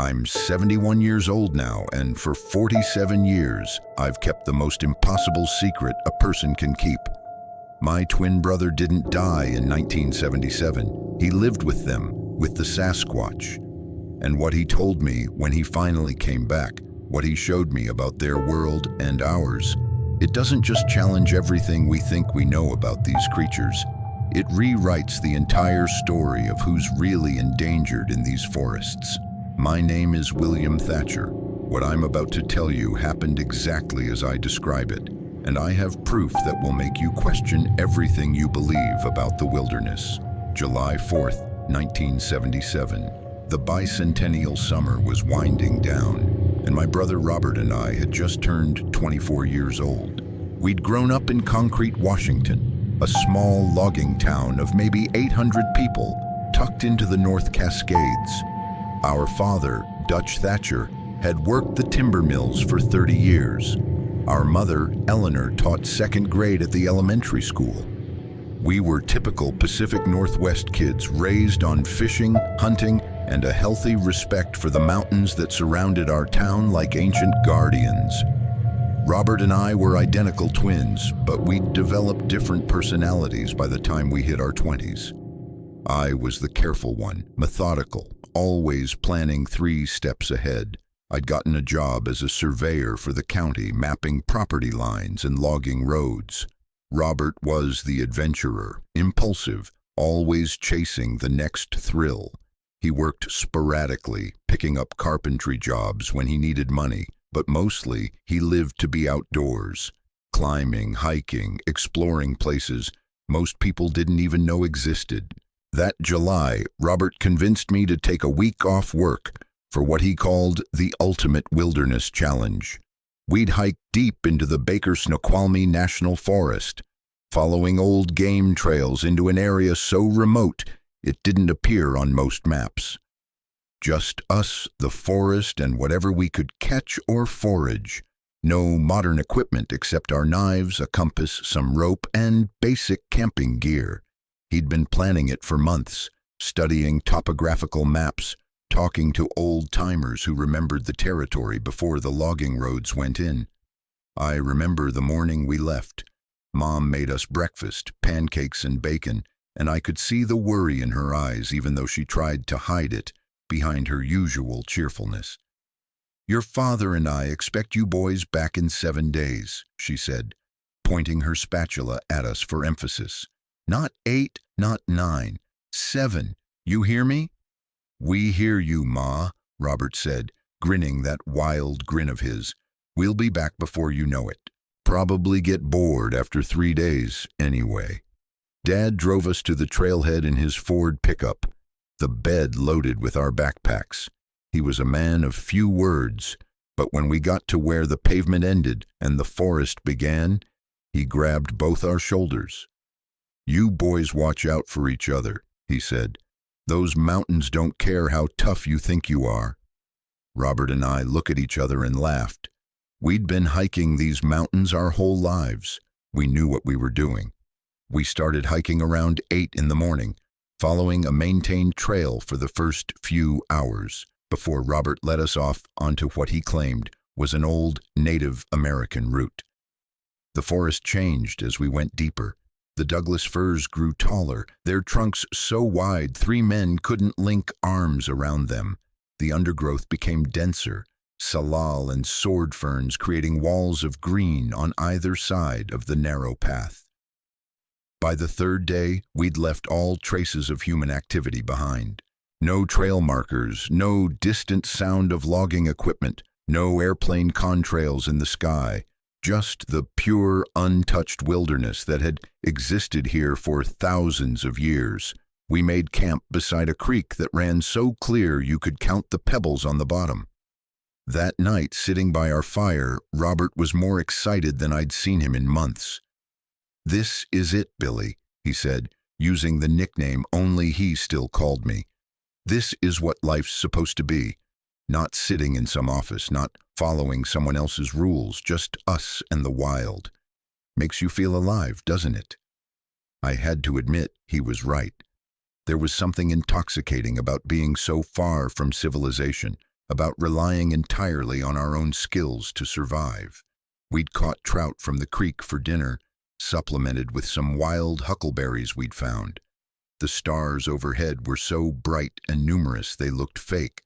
I'm 71 years old now, and for 47 years, I've kept the most impossible secret a person can keep. My twin brother didn't die in 1977. He lived with them, with the Sasquatch. And what he told me when he finally came back, what he showed me about their world and ours, it doesn't just challenge everything we think we know about these creatures. It rewrites the entire story of who's really endangered in these forests. My name is William Thatcher. What I'm about to tell you happened exactly as I describe it, and I have proof that will make you question everything you believe about the wilderness. July 4th, 1977. The bicentennial summer was winding down, and my brother Robert and I had just turned 24 years old. We'd grown up in Concrete, Washington, a small logging town of maybe 800 people, tucked into the North Cascades. Our father, Dutch Thatcher, had worked the timber mills for 30 years. Our mother, Eleanor, taught second grade at the elementary school. We were typical Pacific Northwest kids raised on fishing, hunting, and a healthy respect for the mountains that surrounded our town like ancient guardians. Robert and I were identical twins, but we'd developed different personalities by the time we hit our 20s. I was the careful one, methodical, always planning 3 steps ahead. I'd gotten a job as a surveyor for the county, mapping property lines and logging roads. Robert was the adventurer, impulsive, always chasing the next thrill. He worked sporadically, picking up carpentry jobs when he needed money, but mostly he lived to be outdoors, climbing, hiking, exploring places most people didn't even know existed. That July, Robert convinced me to take a week off work for what he called the ultimate wilderness challenge. We'd hike deep into the Baker Snoqualmie National Forest, following old game trails into an area so remote it didn't appear on most maps. Just us, the forest, and whatever we could catch or forage. No modern equipment except our knives, a compass, some rope, and basic camping gear. He'd been planning it for months, studying topographical maps, talking to old-timers who remembered the territory before the logging roads went in. I remember the morning we left. Mom made us breakfast, pancakes and bacon, and I could see the worry in her eyes even though she tried to hide it behind her usual cheerfulness. "Your father and I expect you boys back in 7 days," she said, pointing her spatula at us for emphasis. "Not 8, not 9, 7. You hear me?" "We hear you, Ma," Robert said, grinning that wild grin of his. "We'll be back before you know it. Probably get bored after 3 days, anyway." Dad drove us to the trailhead in his Ford pickup, the bed loaded with our backpacks. He was a man of few words, but when we got to where the pavement ended and the forest began, he grabbed both our shoulders. "You boys watch out for each other," he said. "Those mountains don't care how tough you think you are." Robert and I looked at each other and laughed. We'd been hiking these mountains our whole lives. We knew what we were doing. We started hiking around 8 in the morning, following a maintained trail for the first few hours, before Robert led us off onto what he claimed was an old Native American route. The forest changed as we went deeper. The Douglas firs grew taller, their trunks so wide 3 men couldn't link arms around them. The undergrowth became denser, salal and sword ferns creating walls of green on either side of the narrow path. By the 3rd day, we'd left all traces of human activity behind. No trail markers, no distant sound of logging equipment, no airplane contrails in the sky. Just the pure, untouched wilderness that had existed here for thousands of years. We made camp beside a creek that ran so clear you could count the pebbles on the bottom. That night, sitting by our fire, Robert was more excited than I'd seen him in months. "This is it, Billy," he said, using the nickname only he still called me. "This is what life's supposed to be. Not sitting in some office, not following someone else's rules, just us and the wild. Makes you feel alive, doesn't it?" I had to admit he was right. There was something intoxicating about being so far from civilization, about relying entirely on our own skills to survive. We'd caught trout from the creek for dinner, supplemented with some wild huckleberries we'd found. The stars overhead were so bright and numerous they looked fake,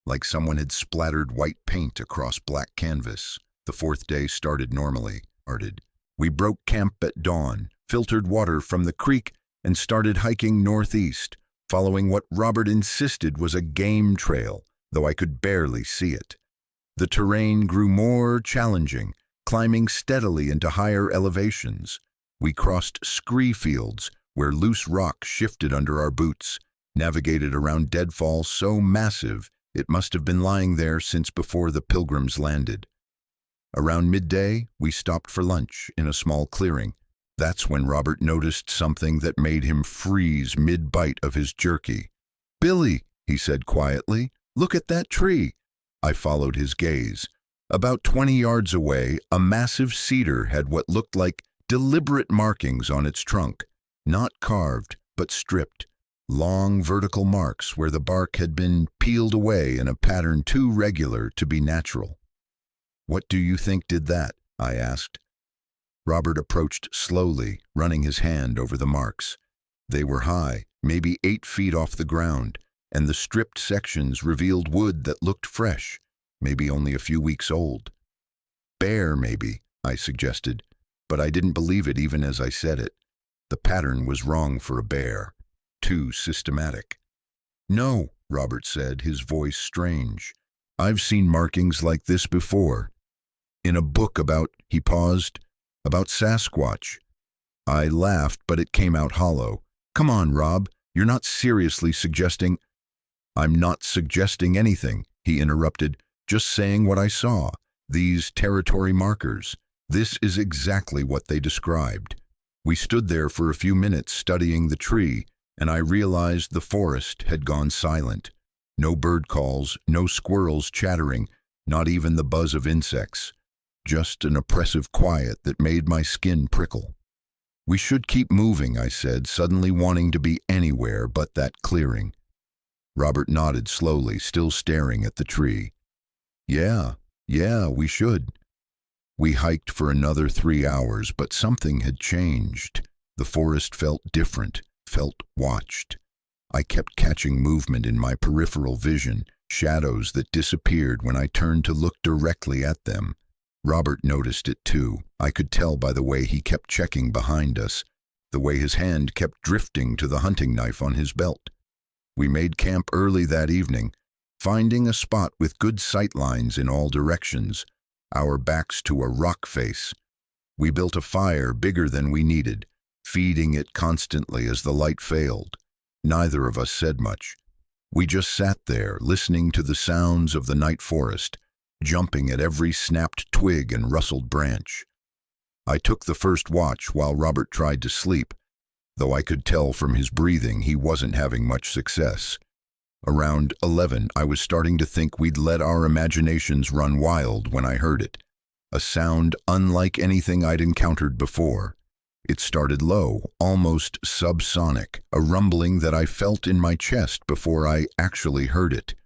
like someone had splattered white paint across black canvas. The fourth day started normally. We broke camp at dawn, filtered water from the creek, and started hiking northeast, following what Robert insisted was a game trail, though I could barely see it. The terrain grew more challenging, climbing steadily into higher elevations. We crossed scree fields where loose rock shifted under our boots, navigated around deadfall so massive it must have been lying there since before the Pilgrims landed. Around midday, we stopped for lunch in a small clearing. That's when Robert noticed something that made him freeze mid-bite of his jerky. "Billy," he said quietly, "look at that tree." I followed his gaze. About 20 yards away, a massive cedar had what looked like deliberate markings on its trunk, not carved, but stripped. Long vertical marks where the bark had been peeled away in a pattern too regular to be natural. "What do you think did that?" I asked. Robert approached slowly, running his hand over the marks. They were high, maybe 8 feet off the ground, and the stripped sections revealed wood that looked fresh, maybe only a few weeks old. "Bear, maybe," I suggested, but I didn't believe it even as I said it. The pattern was wrong for a bear. Too systematic. "No," Robert said, his voice strange. "I've seen markings like this before. In a book about," he paused, "about Sasquatch." I laughed, but it came out hollow. "Come on, Rob, you're not seriously suggesting—" "I'm not suggesting anything," he interrupted, "just saying what I saw. These territory markers. This is exactly what they described." We stood there for a few minutes studying the tree, and I realized the forest had gone silent. No bird calls, no squirrels chattering, not even the buzz of insects. Just an oppressive quiet that made my skin prickle. "We should keep moving," I said, suddenly wanting to be anywhere but that clearing. Robert nodded slowly, still staring at the tree. Yeah, we should." We hiked for another 3 hours, but something had changed. The forest felt different, felt watched. I kept catching movement in my peripheral vision, shadows that disappeared when I turned to look directly at them. Robert noticed it too. I could tell by the way he kept checking behind us, the way his hand kept drifting to the hunting knife on his belt. We made camp early that evening, finding a spot with good sight lines in all directions, our backs to a rock face. We built a fire bigger than we needed, feeding it constantly as the light failed. Neither of us said much. We just sat there, listening to the sounds of the night forest, jumping at every snapped twig and rustled branch. I took the first watch while Robert tried to sleep, though I could tell from his breathing he wasn't having much success. Around 11, I was starting to think we'd let our imaginations run wild when I heard it. A sound unlike anything I'd encountered before. It started low, almost subsonic, a rumbling that I felt in my chest before I actually heard it.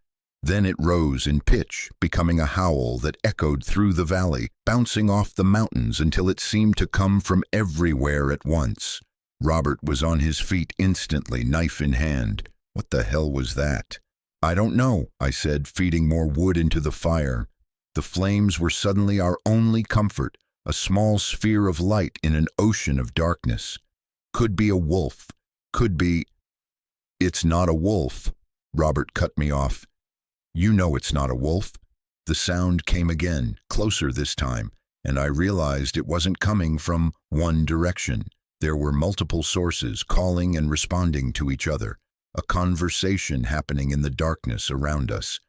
Then it rose in pitch, becoming a howl that echoed through the valley, bouncing off the mountains until it seemed to come from everywhere at once. Robert was on his feet instantly, knife in hand. "What the hell was that?" "I don't know," I said, feeding more wood into the fire. The flames were suddenly our only comfort, a small sphere of light in an ocean of darkness. "Could be a wolf. Could be—" "It's not a wolf," Robert cut me off. "You know it's not a wolf." The sound came again, closer this time, and I realized it wasn't coming from one direction. There were multiple sources calling and responding to each other, a conversation happening in the darkness around us.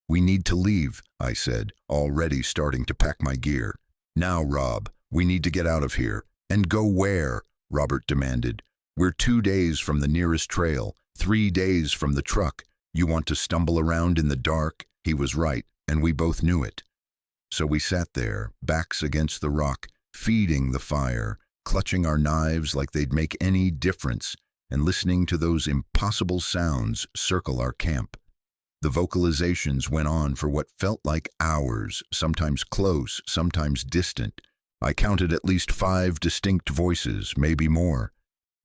"We need to leave," I said, already starting to pack my gear. "Now, Rob, we need to get out of here." "And go where?" Robert demanded. "We're 2 days from the nearest trail, 3 days from the truck. You want to stumble around in the dark?" He was right, and we both knew it. So we sat there, backs against the rock, feeding the fire, clutching our knives like they'd make any difference, and listening to those impossible sounds circle our camp. The vocalizations went on for what felt like hours, sometimes close, sometimes distant. I counted at least 5 distinct voices, maybe more.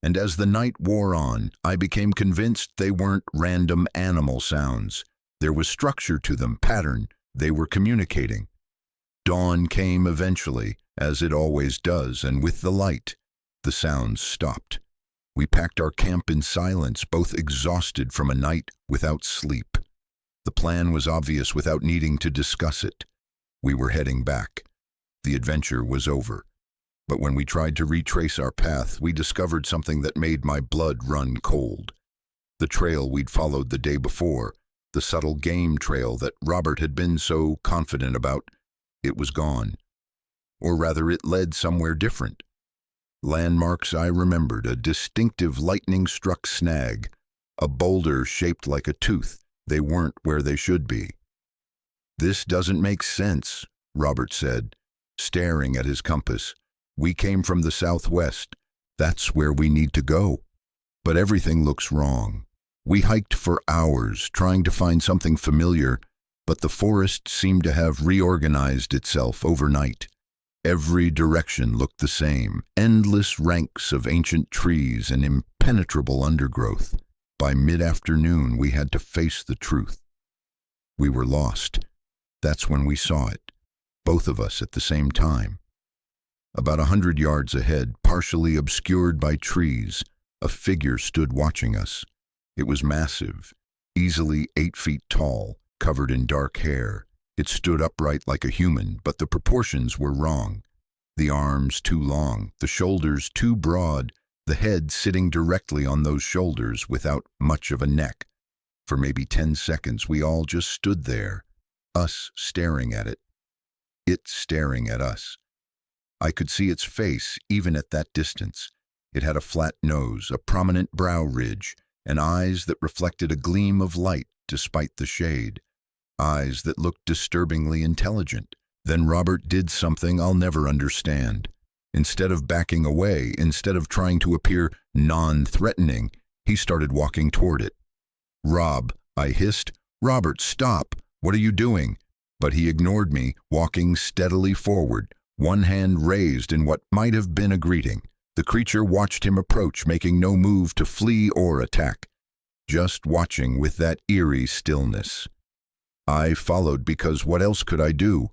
And as the night wore on, I became convinced they weren't random animal sounds. There was structure to them, pattern. They were communicating. Dawn came eventually, as it always does, and with the light, the sounds stopped. We packed our camp in silence, both exhausted from a night without sleep. The plan was obvious without needing to discuss it. We were heading back. The adventure was over. But when we tried to retrace our path, we discovered something that made my blood run cold. The trail we'd followed the day before, the subtle game trail that Robert had been so confident about, it was gone. Or rather, it led somewhere different. Landmarks I remembered, a distinctive lightning-struck snag, a boulder shaped like a tooth. They weren't where they should be. "This doesn't make sense," Robert said, staring at his compass. "We came from the southwest. That's where we need to go. But everything looks wrong. We hiked for hours, trying to find something familiar, but the forest seemed to have reorganized itself overnight. Every direction looked the same, endless ranks of ancient trees and impenetrable undergrowth. By mid-afternoon, we had to face the truth. We were lost. That's when we saw it, both of us at the same time. About 100 yards ahead, partially obscured by trees, a figure stood watching us. It was massive, easily 8 feet tall, covered in dark hair. It stood upright like a human, but the proportions were wrong. The arms too long, the shoulders too broad, the head sitting directly on those shoulders without much of a neck. For maybe 10 seconds, we all just stood there, us staring at it staring at us. I could see its face even at that distance. It had a flat nose, a prominent brow ridge, and eyes that reflected a gleam of light despite the shade. Eyes that looked disturbingly intelligent. Then Robert did something I'll never understand. Instead of backing away, instead of trying to appear non-threatening, he started walking toward it. "Rob," I hissed. "Robert, stop! What are you doing?" But he ignored me, walking steadily forward, one hand raised in what might have been a greeting. The creature watched him approach, making no move to flee or attack, just watching with that eerie stillness. I followed because what else could I do?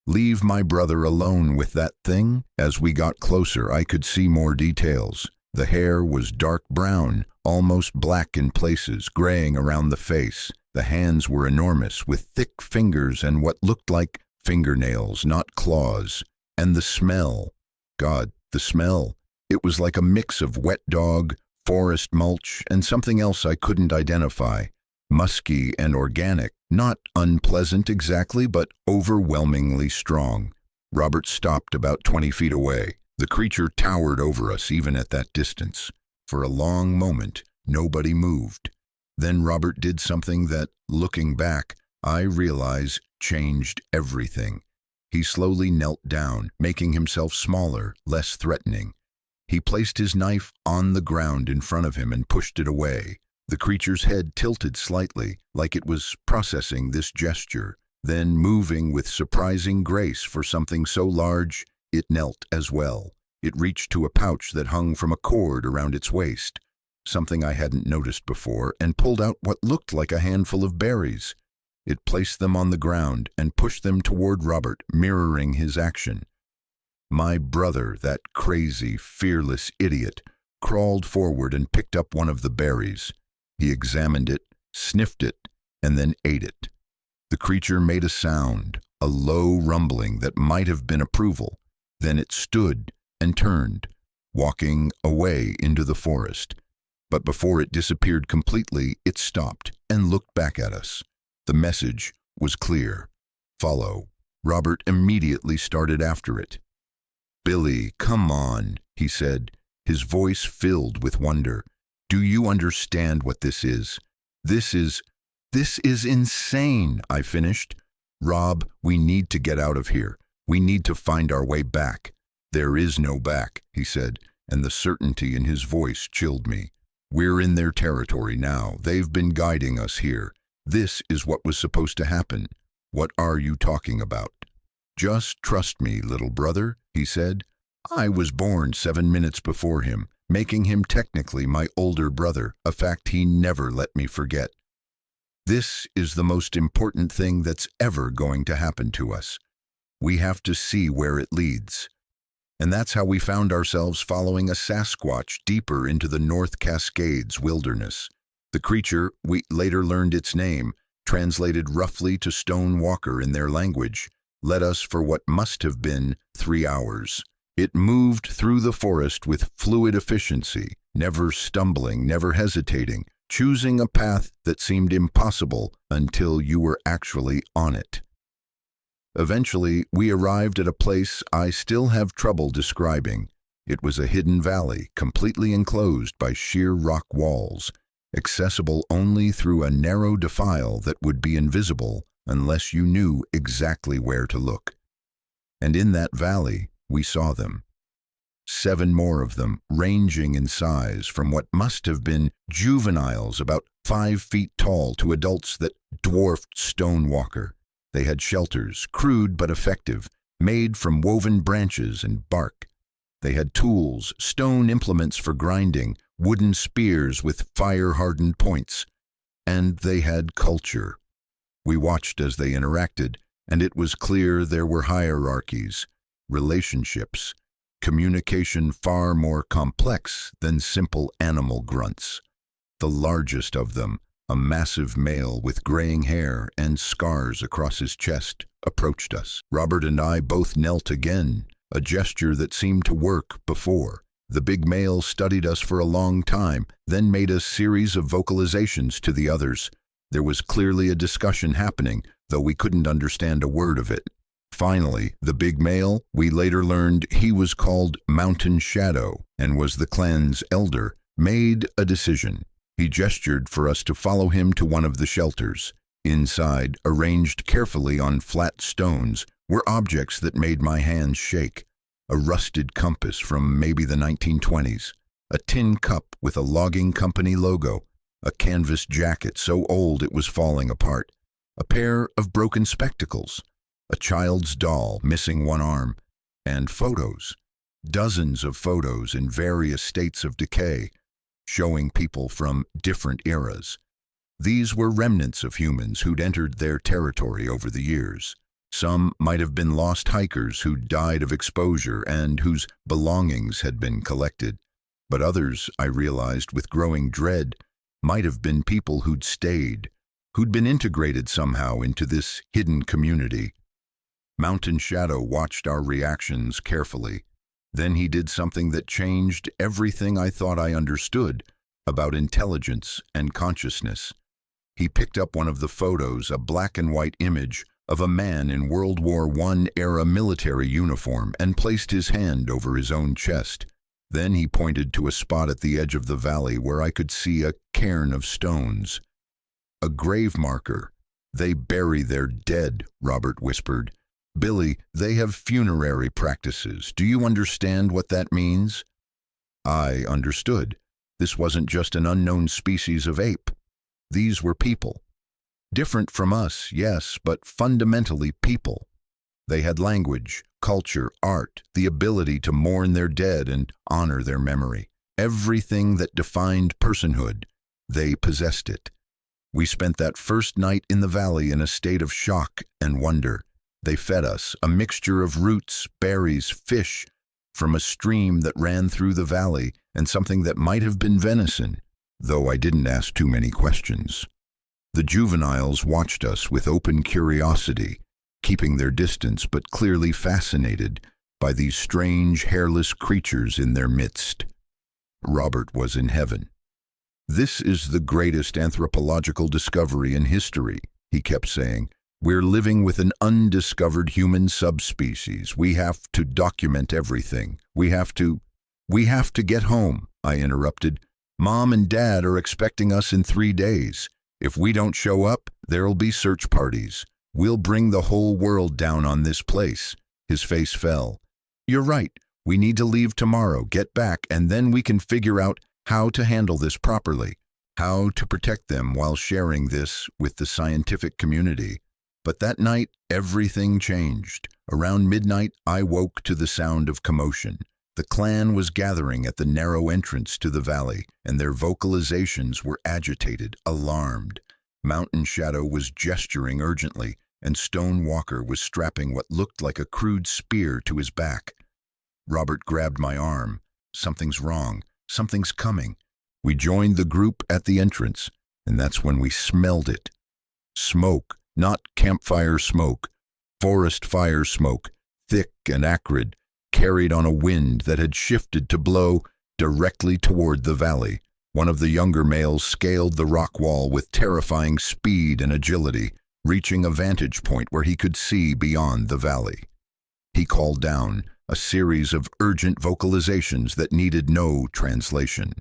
Leave my brother alone with that thing? As we got closer, I could see more details. The hair was dark brown, almost black in places, graying around the face. The hands were enormous, with thick fingers and what looked like fingernails, not claws. And the smell. God, the smell. It was like a mix of wet dog, forest mulch, and something else I couldn't identify. Musky and organic, not unpleasant exactly, but overwhelmingly strong. Robert stopped about 20 feet away. The creature towered over us even at that distance. For a long moment, nobody moved. Then Robert did something that, looking back, I realize changed everything. He slowly knelt down, making himself smaller, less threatening. He placed his knife on the ground in front of him and pushed it away. The creature's head tilted slightly, like it was processing this gesture, then moving with surprising grace for something so large, it knelt as well. It reached to a pouch that hung from a cord around its waist, something I hadn't noticed before, and pulled out what looked like a handful of berries. It placed them on the ground and pushed them toward Robert, mirroring his action. My brother, that crazy, fearless idiot, crawled forward and picked up one of the berries. He examined it, sniffed it, and then ate it. The creature made a sound, a low rumbling that might have been approval. Then it stood and turned, walking away into the forest. But before it disappeared completely, it stopped and looked back at us. The message was clear. Follow. Robert immediately started after it. "Billy, come on," he said, his voice filled with wonder. "Do you understand what this is? This is insane," I finished. "Rob, we need to get out of here. We need to find our way back." "There is no back," he said, and the certainty in his voice chilled me. "We're in their territory now. They've been guiding us here. This is what was supposed to happen. What are you talking about? Just trust me, little brother, he said. I was born 7 minutes before him, making him technically my older brother, a fact he never let me forget. This is the most important thing that's ever going to happen to us. We have to see where it leads. And that's how we found ourselves following a Sasquatch deeper into the North Cascades wilderness. The creature, we later learned its name, translated roughly to stone walker in their language, led us for what must have been 3 hours. It moved through the forest with fluid efficiency, never stumbling, never hesitating, choosing a path that seemed impossible until you were actually on it. Eventually, we arrived at a place I still have trouble describing. It was a hidden valley, completely enclosed by sheer rock walls, accessible only through a narrow defile that would be invisible unless you knew exactly where to look. And in that valley, we saw them. 7 more of them, ranging in size from what must have been juveniles about 5 feet tall to adults that dwarfed Stonewalker. They had shelters, crude but effective, made from woven branches and bark. They had tools, stone implements for grinding, wooden spears with fire-hardened points. And they had culture. We watched as they interacted, and it was clear there were hierarchies, relationships, communication far more complex than simple animal grunts. The largest of them, a massive male with graying hair and scars across his chest, approached us. Robert and I both knelt again, a gesture that seemed to work before. The big male studied us for a long time, then made a series of vocalizations to the others. There was clearly a discussion happening, though we couldn't understand a word of it. Finally, the big male, we later learned he was called Mountain Shadow and was the clan's elder, made a decision. He gestured for us to follow him to one of the shelters. Inside, arranged carefully on flat stones, were objects that made my hands shake. A rusted compass from maybe the 1920s, a tin cup with a logging company logo, a canvas jacket so old it was falling apart, a pair of broken spectacles, a child's doll missing one arm, and photos. Dozens of photos in various states of decay, showing people from different eras. These were remnants of humans who'd entered their territory over the years. Some might have been lost hikers who'd died of exposure and whose belongings had been collected. But others, I realized with growing dread, might have been people who'd stayed, who'd been integrated somehow into this hidden community. Mountain Shadow watched our reactions carefully. Then he did something that changed everything I thought I understood about intelligence and consciousness. He picked up one of the photos, a black and white image of a man in World War I-era military uniform, and placed his hand over his own chest. Then he pointed to a spot at the edge of the valley where I could see a cairn of stones. A grave marker. They bury their dead, Robert whispered. Billy, they have funerary practices. Do you understand what that means? I understood. This wasn't just an unknown species of ape. These were people. Different from us, yes, but fundamentally people. They had language, culture, art, the ability to mourn their dead and honor their memory. Everything that defined personhood, they possessed it. We spent that first night in the valley in a state of shock and wonder. They fed us a mixture of roots, berries, fish, from a stream that ran through the valley, and something that might have been venison, though I didn't ask too many questions. The juveniles watched us with open curiosity, keeping their distance but clearly fascinated by these strange, hairless creatures in their midst. Robert was in heaven. This is the greatest anthropological discovery in history, he kept saying. We're living with an undiscovered human subspecies. We have to document everything. We have to get home, I interrupted. Mom and Dad are expecting us in 3 days. If we don't show up, there'll be search parties. We'll bring the whole world down on this place. His face fell. You're right. We need to leave tomorrow, get back, and then we can figure out how to handle this properly. how to protect them while sharing this with the scientific community. But that night, everything changed. Around midnight, I woke to the sound of commotion. The clan was gathering at the narrow entrance to the valley, and their vocalizations were agitated, alarmed. Mountain Shadow was gesturing urgently, and Stone Walker was strapping what looked like a crude spear to his back. Robert grabbed my arm. Something's wrong. Something's coming. We joined the group at the entrance, and that's when we smelled it. Smoke, not campfire smoke, forest fire smoke, thick and acrid, carried on a wind that had shifted to blow directly toward the valley. One of the younger males scaled the rock wall with terrifying speed and agility, reaching a vantage point where he could see beyond the valley. He called down a series of urgent vocalizations that needed no translation.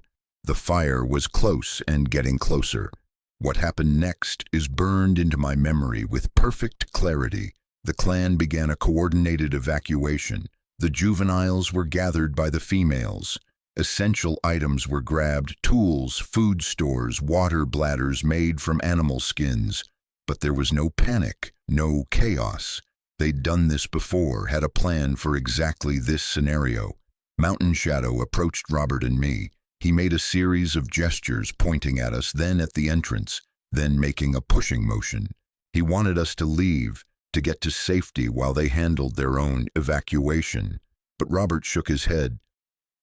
The fire was close and getting closer. What happened next is burned into my memory with perfect clarity. The clan began a coordinated evacuation. The juveniles were gathered by the females. Essential items were grabbed, tools, food stores, water bladders made from animal skins. But there was no panic, no chaos. They'd done this before, had a plan for exactly this scenario. Mountain Shadow approached Robert and me. He made a series of gestures pointing at us, then at the entrance, then making a pushing motion. He wanted us to leave, to get to safety while they handled their own evacuation. But Robert shook his head.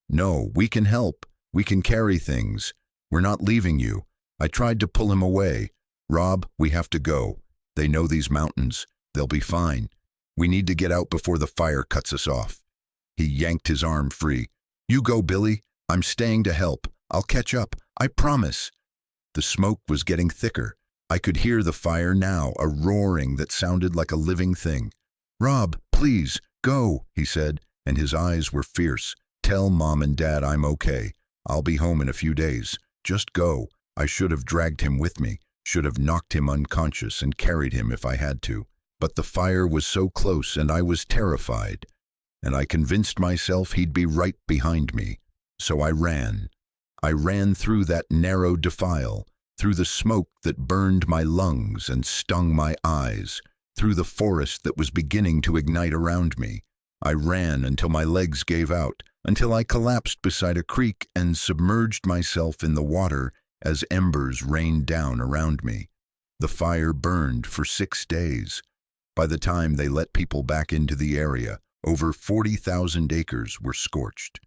"No, we can help. We can carry things. We're not leaving you." I tried to pull him away. "Rob, we have to go. They know these mountains. They'll be fine. We need to get out before the fire cuts us off." He yanked his arm free. "You go, Billy. I'm staying to help. I'll catch up. I promise." The smoke was getting thicker. I could hear the fire now, a roaring that sounded like a living thing. "Rob, please, go," he said, and his eyes were fierce. "Tell Mom and Dad I'm okay. I'll be home in a few days. Just go." I should have dragged him with me, should have knocked him unconscious and carried him if I had to. But the fire was so close and I was terrified. And I convinced myself he'd be right behind me. So I ran. I ran through that narrow defile, through the smoke that burned my lungs and stung my eyes, through the forest that was beginning to ignite around me. I ran until my legs gave out, until I collapsed beside a creek and submerged myself in the water as embers rained down around me. The fire burned for 6 days. By the time they let people back into the area, over 40,000 acres were scorched.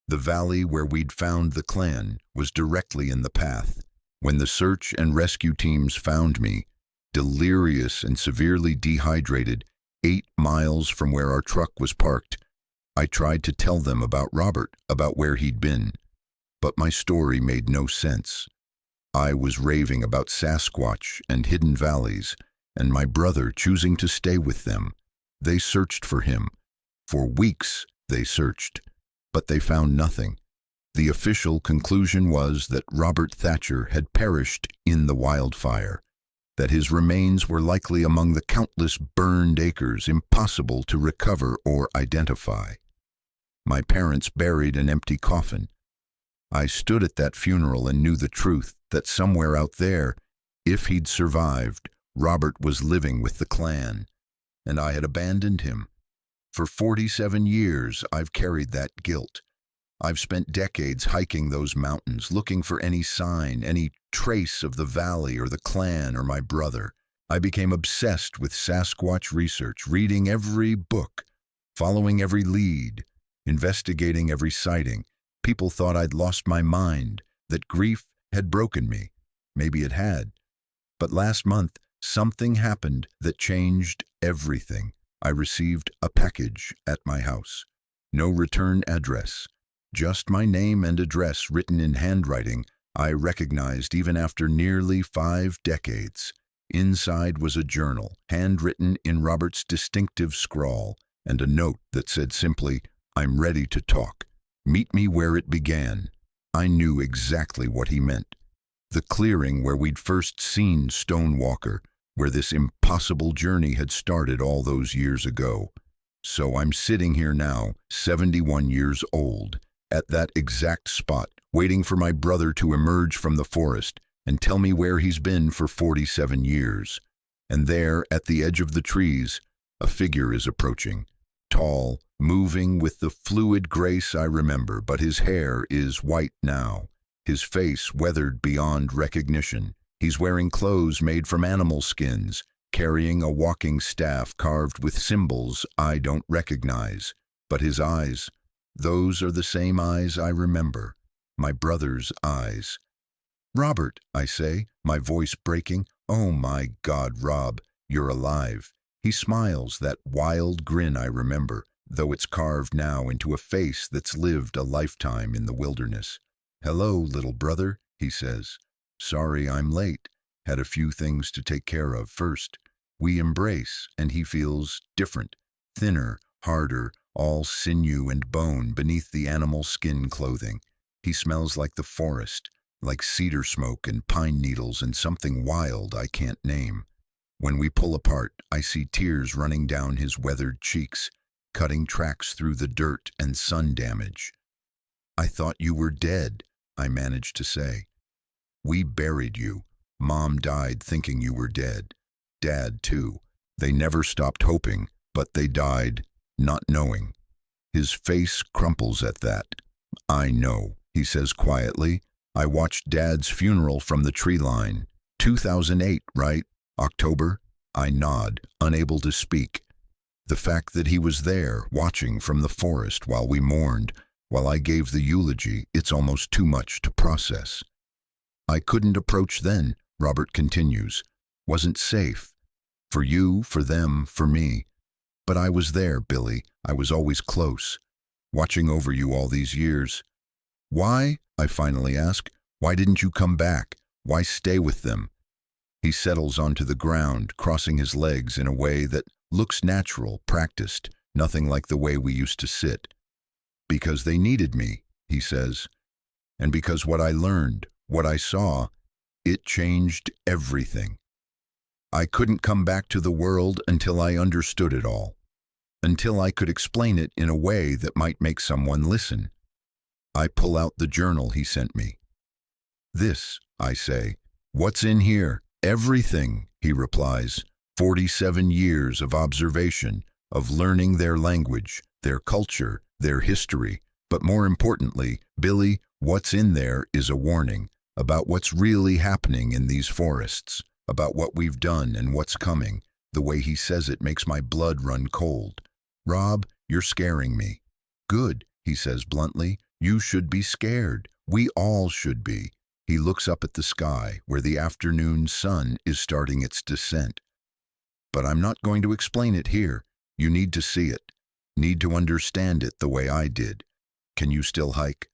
The valley where we'd found the clan was directly in the path. When the search and rescue teams found me, delirious and severely dehydrated, 8 miles from where our truck was parked, I tried to tell them about Robert, about where he'd been. But my story made no sense. I was raving about Sasquatch and hidden valleys, and my brother choosing to stay with them. They searched for him. For weeks they searched, but they found nothing. The official conclusion was that Robert Thatcher had perished in the wildfire, that his remains were likely among the countless burned acres impossible to recover or identify. My parents buried an empty coffin. I stood at that funeral and knew the truth, that somewhere out there, if he'd survived, Robert was living with the clan, and I had abandoned him. For 47 years, I've carried that guilt. I've spent decades hiking those mountains, looking for any sign, any trace of the valley or the clan or my brother. I became obsessed with Sasquatch research, reading every book, following every lead, investigating every sighting. People thought I'd lost my mind, that grief had broken me. Maybe it had. But last month, something happened that changed everything. I received a package at my house. No return address. Just my name and address written in handwriting I recognized even after nearly 5 decades. Inside was a journal, handwritten in Robert's distinctive scrawl, and a note that said simply, "I'm ready to talk. Meet me where it began." I knew exactly what he meant. The clearing where we'd first seen Stone Walker, where this impossible journey had started all those years ago. So I'm sitting here now, 71 years old, at that exact spot, waiting for my brother to emerge from the forest, and tell me where he's been for 47 years. And there, at the edge of the trees, a figure is approaching, tall, moving with the fluid grace I remember, but his hair is white now, his face weathered beyond recognition. He's wearing clothes made from animal skins, carrying a walking staff carved with symbols I don't recognize. But his eyes, those are the same eyes I remember, my brother's eyes. "Robert," I say, my voice breaking. "Oh my God, Rob, you're alive." He smiles, that wild grin I remember, though it's carved now into a face that's lived a lifetime in the wilderness. "Hello, little brother," he says. "Sorry I'm late. Had a few things to take care of first." We embrace, and he feels different, thinner, harder, all sinew and bone beneath the animal skin clothing. He smells like the forest, like cedar smoke and pine needles and something wild I can't name. When we pull apart, I see tears running down his weathered cheeks, cutting tracks through the dirt and sun damage. "I thought you were dead," I managed to say. "We buried you. Mom died thinking you were dead. Dad, too. They never stopped hoping, but they died not knowing." His face crumples at that. "I know," he says quietly. "I watched Dad's funeral from the tree line. 2008, right? October?" I nod, unable to speak. The fact that he was there, watching from the forest while we mourned, while I gave the eulogy, it's almost too much to process. "I couldn't approach then," Robert continues. "Wasn't safe. For you, for them, for me. But I was there, Billy. I was always close, watching over you all these years." "Why?" I finally ask. "Why didn't you come back? Why stay with them?" He settles onto the ground, crossing his legs in a way that looks natural, practiced, nothing like the way we used to sit. "Because they needed me," he says. "And because what I learned, what I saw, it changed everything. I couldn't come back to the world until I understood it all, until I could explain it in a way that might make someone listen." I pull out the journal he sent me. "This," I say. "What's in here?" "Everything," he replies. 47 years of observation, of learning their language, their culture, their history. But more importantly, Billy, what's in there is a warning about what's really happening in these forests, about what we've done and what's coming. The way he says it makes my blood run cold. "Rob, you're scaring me." "Good," he says bluntly. "You should be scared. We all should be." He looks up at the sky, where the afternoon sun is starting its descent. "But I'm not going to explain it here. You need to see it, need to understand it the way I did. Can you still hike?"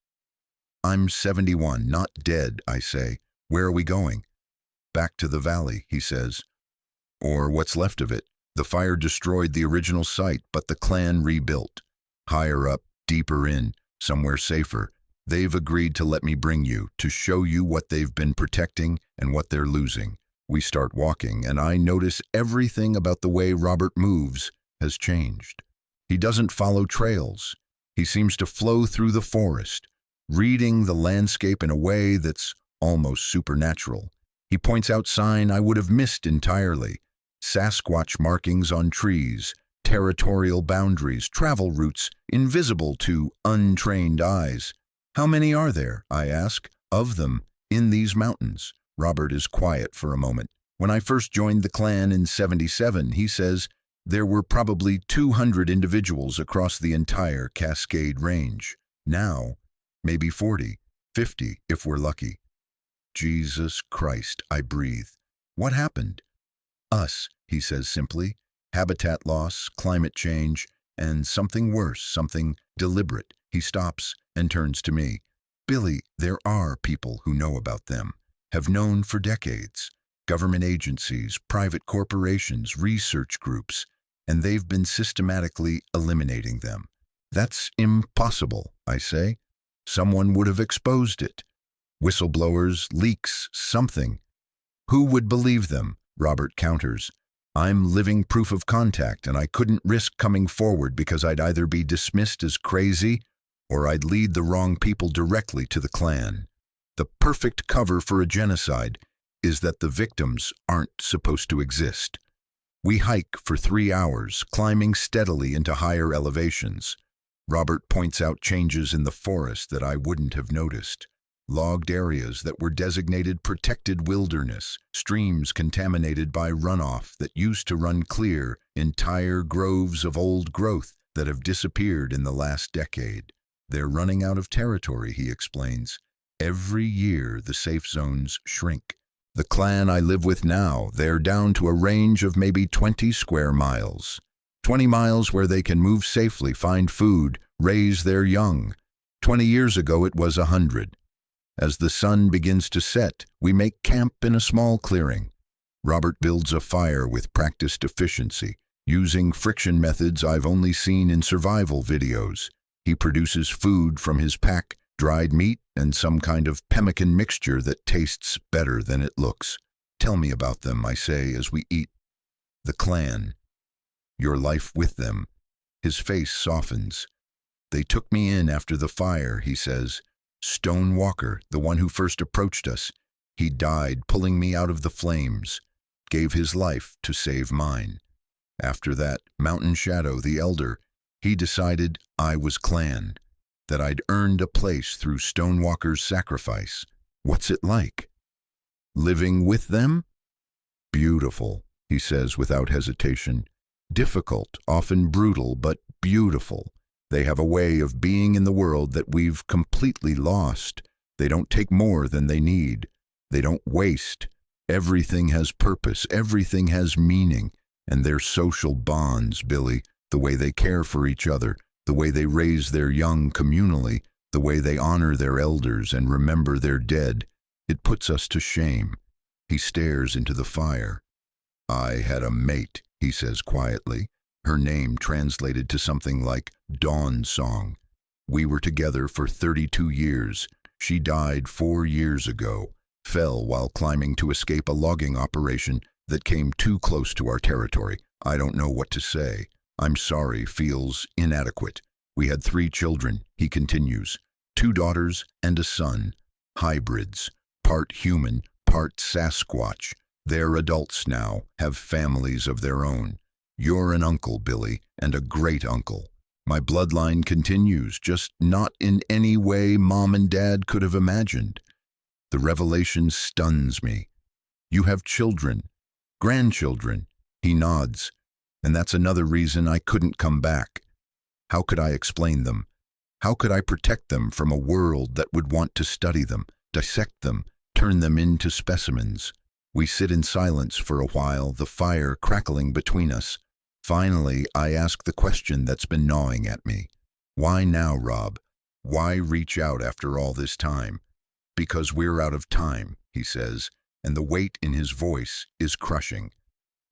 "I'm 71, not dead," I say. "Where are we going?" "Back to the valley," he says. "Or what's left of it. The fire destroyed the original site, but the clan rebuilt. Higher up, deeper in, somewhere safer. They've agreed to let me bring you, to show you what they've been protecting and what they're losing." We start walking, and I notice everything about the way Robert moves has changed. He doesn't follow trails. He seems to flow through the forest, reading the landscape in a way that's almost supernatural. He points out sign I would have missed entirely. Sasquatch markings on trees, territorial boundaries, travel routes invisible to untrained eyes. "How many are there," I ask, "of them in these mountains?" Robert is quiet for a moment. "When I first joined the clan in 77, he says, there were probably 200 individuals across the entire Cascade Range. Now, maybe 40, 50 if we're lucky." "Jesus Christ," I breathe. "What happened?" "Us," he says simply. "Habitat loss, climate change, and something worse, something deliberate." He stops and turns to me. "Billy, there are people who know about them, have known for decades. Government agencies, private corporations, research groups, and they've been systematically eliminating them." "That's impossible," I say. "Someone would have exposed it. Whistleblowers, leaks, something." "Who would believe them?" Robert counters. "I'm living proof of contact, and I couldn't risk coming forward because I'd either be dismissed as crazy or I'd lead the wrong people directly to the clan." the perfect cover for a genocide, is that the victims aren't supposed to exist. We hike for 3 hours, climbing steadily into higher elevations. Robert points out changes in the forest that I wouldn't have noticed. Logged areas that were designated protected wilderness, streams contaminated by runoff that used to run clear, entire groves of old growth that have disappeared in the last decade. They're running out of territory, he explains. Every year the safe zones shrink. The clan I live with now, they're down to a range of maybe 20 square miles. 20 miles where they can move safely, find food, raise their young. 20 years ago it was 100. As the sun begins to set, we make camp in a small clearing. Robert builds a fire with practiced efficiency, using friction methods I've only seen in survival videos. He produces food from his pack, dried meat, and some kind of pemmican mixture that tastes better than it looks. Tell me about them, I say as we eat. The clan. Your life with them. His face softens. They took me in after the fire, he says. Stone Walker, the one who first approached us. He died pulling me out of the flames, gave his life to save mine. After that, Mountain Shadow, the elder, he decided I was clan, that I'd earned a place through Stone Walker's sacrifice. What's it like? Living with them? Beautiful, he says without hesitation. Difficult, often brutal, but beautiful. They have a way of being in the world that we've completely lost. They don't take more than they need. They don't waste. Everything has purpose. Everything has meaning. And their social bonds, Billy, the way they care for each other, the way they raise their young communally, the way they honor their elders and remember their dead, it puts us to shame. He stares into the fire. I had a mate, he says quietly. Her name translated to something like Dawn Song. We were together for 32 years. She died 4 years ago, fell while climbing to escape a logging operation that came too close to our territory. I don't know what to say. I'm sorry feels inadequate. We had 3 children, he continues. 2 daughters and a son. Hybrids. Part human, part Sasquatch. They're adults now, have families of their own. You're an uncle, Billy, and a great uncle. My bloodline continues, just not in any way Mom and Dad could have imagined. The revelation stuns me. You have children, grandchildren. He nods, and that's another reason I couldn't come back. How could I explain them? How could I protect them from a world that would want to study them, dissect them, turn them into specimens? We sit in silence for a while, the fire crackling between us. Finally, I ask the question that's been gnawing at me. Why now, Rob? Why reach out after all this time? Because we're out of time, he says, and the weight in his voice is crushing.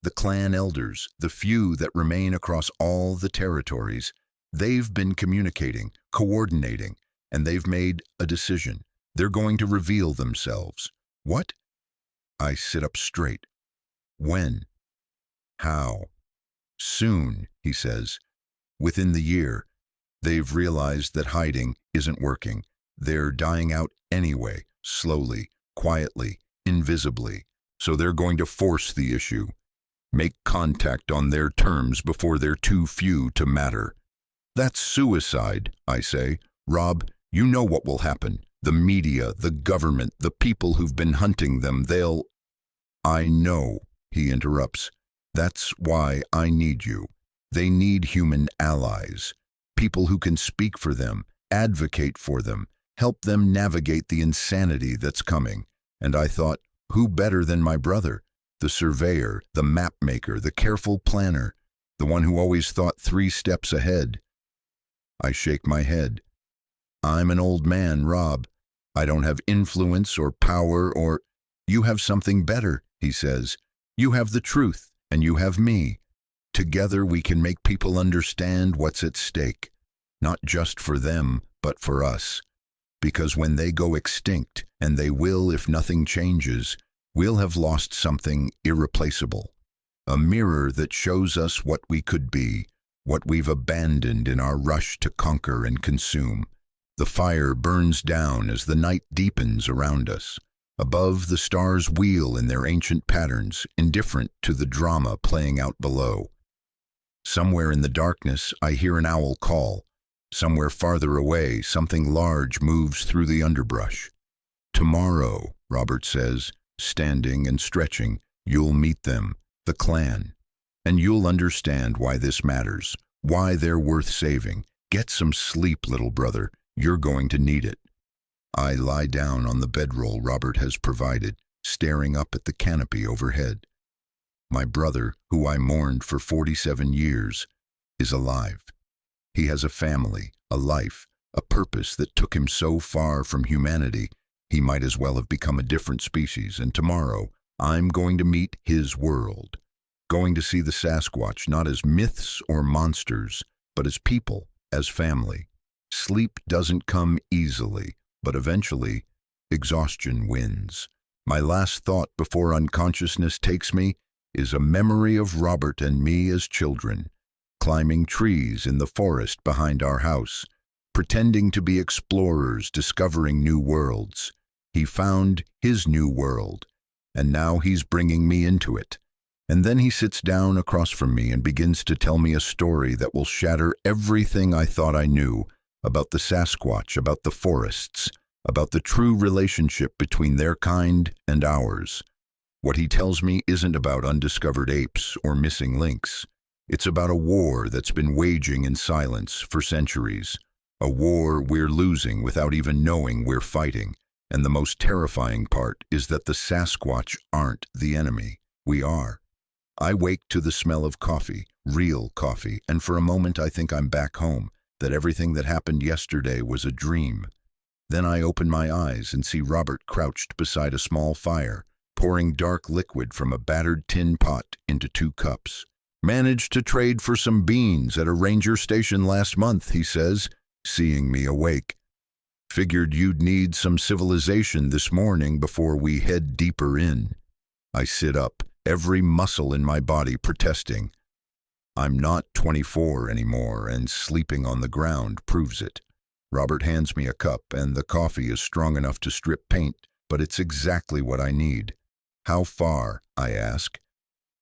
The clan elders, the few that remain across all the territories, they've been communicating, coordinating, and they've made a decision. They're going to reveal themselves. What? I sit up straight. When? How? Soon, he says. Within the year. They've realized that hiding isn't working. They're dying out anyway, slowly, quietly, invisibly. So they're going to force the issue. Make contact on their terms before they're too few to matter. That's suicide, I say. Rob, you know what will happen. The media, the government, the people who've been hunting them, they'll... I know, he interrupts. That's why I need you. They need human allies, people who can speak for them, advocate for them, help them navigate the insanity that's coming. And I thought, who better than my brother? The surveyor, the map maker, the careful planner, the one who always thought 3 steps ahead. I shake my head. I'm an old man, Rob. I don't have influence or power or... You have something better, he says. You have the truth. And you have me. Together we can make people understand what's at stake, not just for them, but for us. Because when they go extinct, and they will if nothing changes, we'll have lost something irreplaceable. A mirror that shows us what we could be, what we've abandoned in our rush to conquer and consume. The fire burns down as the night deepens around us. Above, the stars wheel in their ancient patterns, indifferent to the drama playing out below. Somewhere in the darkness, I hear an owl call. Somewhere farther away, something large moves through the underbrush. Tomorrow, Robert says, standing and stretching, you'll meet them, the clan. And you'll understand why this matters, why they're worth saving. Get some sleep, little brother. You're going to need it. I lie down on the bedroll Robert has provided, staring up at the canopy overhead. My brother, who I mourned for 47 years, is alive. He has a family, a life, a purpose that took him so far from humanity, he might as well have become a different species, and tomorrow I'm going to meet his world. Going to see the Sasquatch not as myths or monsters, but as people, as family. Sleep doesn't come easily, but eventually, exhaustion wins. My last thought before unconsciousness takes me is a memory of Robert and me as children, climbing trees in the forest behind our house, pretending to be explorers discovering new worlds. He found his new world, and now he's bringing me into it. And then he sits down across from me and begins to tell me a story that will shatter everything I thought I knew about the Sasquatch, about the forests, about the true relationship between their kind and ours. What he tells me isn't about undiscovered apes or missing links. It's about a war that's been waging in silence for centuries. A war we're losing without even knowing we're fighting. And the most terrifying part is that the Sasquatch aren't the enemy. We are. I wake to the smell of coffee, real coffee, and for a moment I think I'm back home, that everything that happened yesterday was a dream. Then I open my eyes and see Robert crouched beside a small fire, pouring dark liquid from a battered tin pot into 2 cups. Managed to trade for some beans at a ranger station last month, he says, seeing me awake. Figured you'd need some civilization this morning before we head deeper in. I sit up, every muscle in my body protesting. I'm not 24 anymore, and sleeping on the ground proves it. Robert hands me a cup, and the coffee is strong enough to strip paint, but it's exactly what I need. How far? I ask.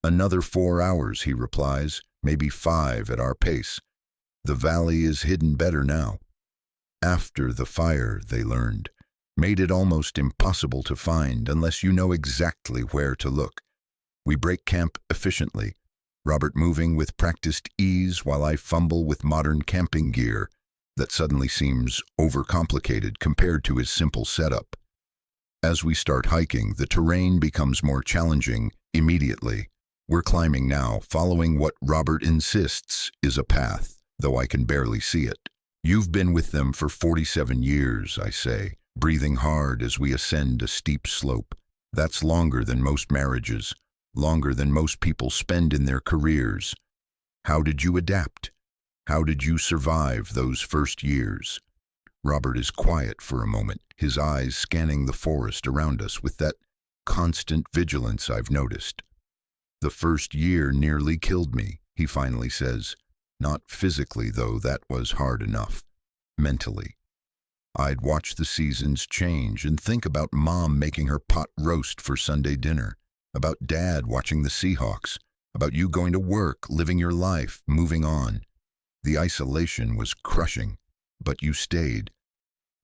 Another 4 hours, he replies, maybe 5 at our pace. The valley is hidden better now. After the fire, they learned, made it almost impossible to find unless you know exactly where to look. We break camp efficiently, Robert moving with practiced ease while I fumble with modern camping gear that suddenly seems overcomplicated compared to his simple setup. As we start hiking, the terrain becomes more challenging immediately. We're climbing now, following what Robert insists is a path, though I can barely see it. You've been with them for 47 years, I say, breathing hard as we ascend a steep slope. That's longer than most marriages, longer than most people spend in their careers. How did you adapt? How did you survive those first years? Robert is quiet for a moment, his eyes scanning the forest around us with that constant vigilance I've noticed. The first year nearly killed me, he finally says. Not physically, though, that was hard enough. Mentally. I'd watch the seasons change and think about Mom making her pot roast for Sunday dinner, about Dad watching the Seahawks, about you going to work, living your life, moving on. The isolation was crushing, but you stayed.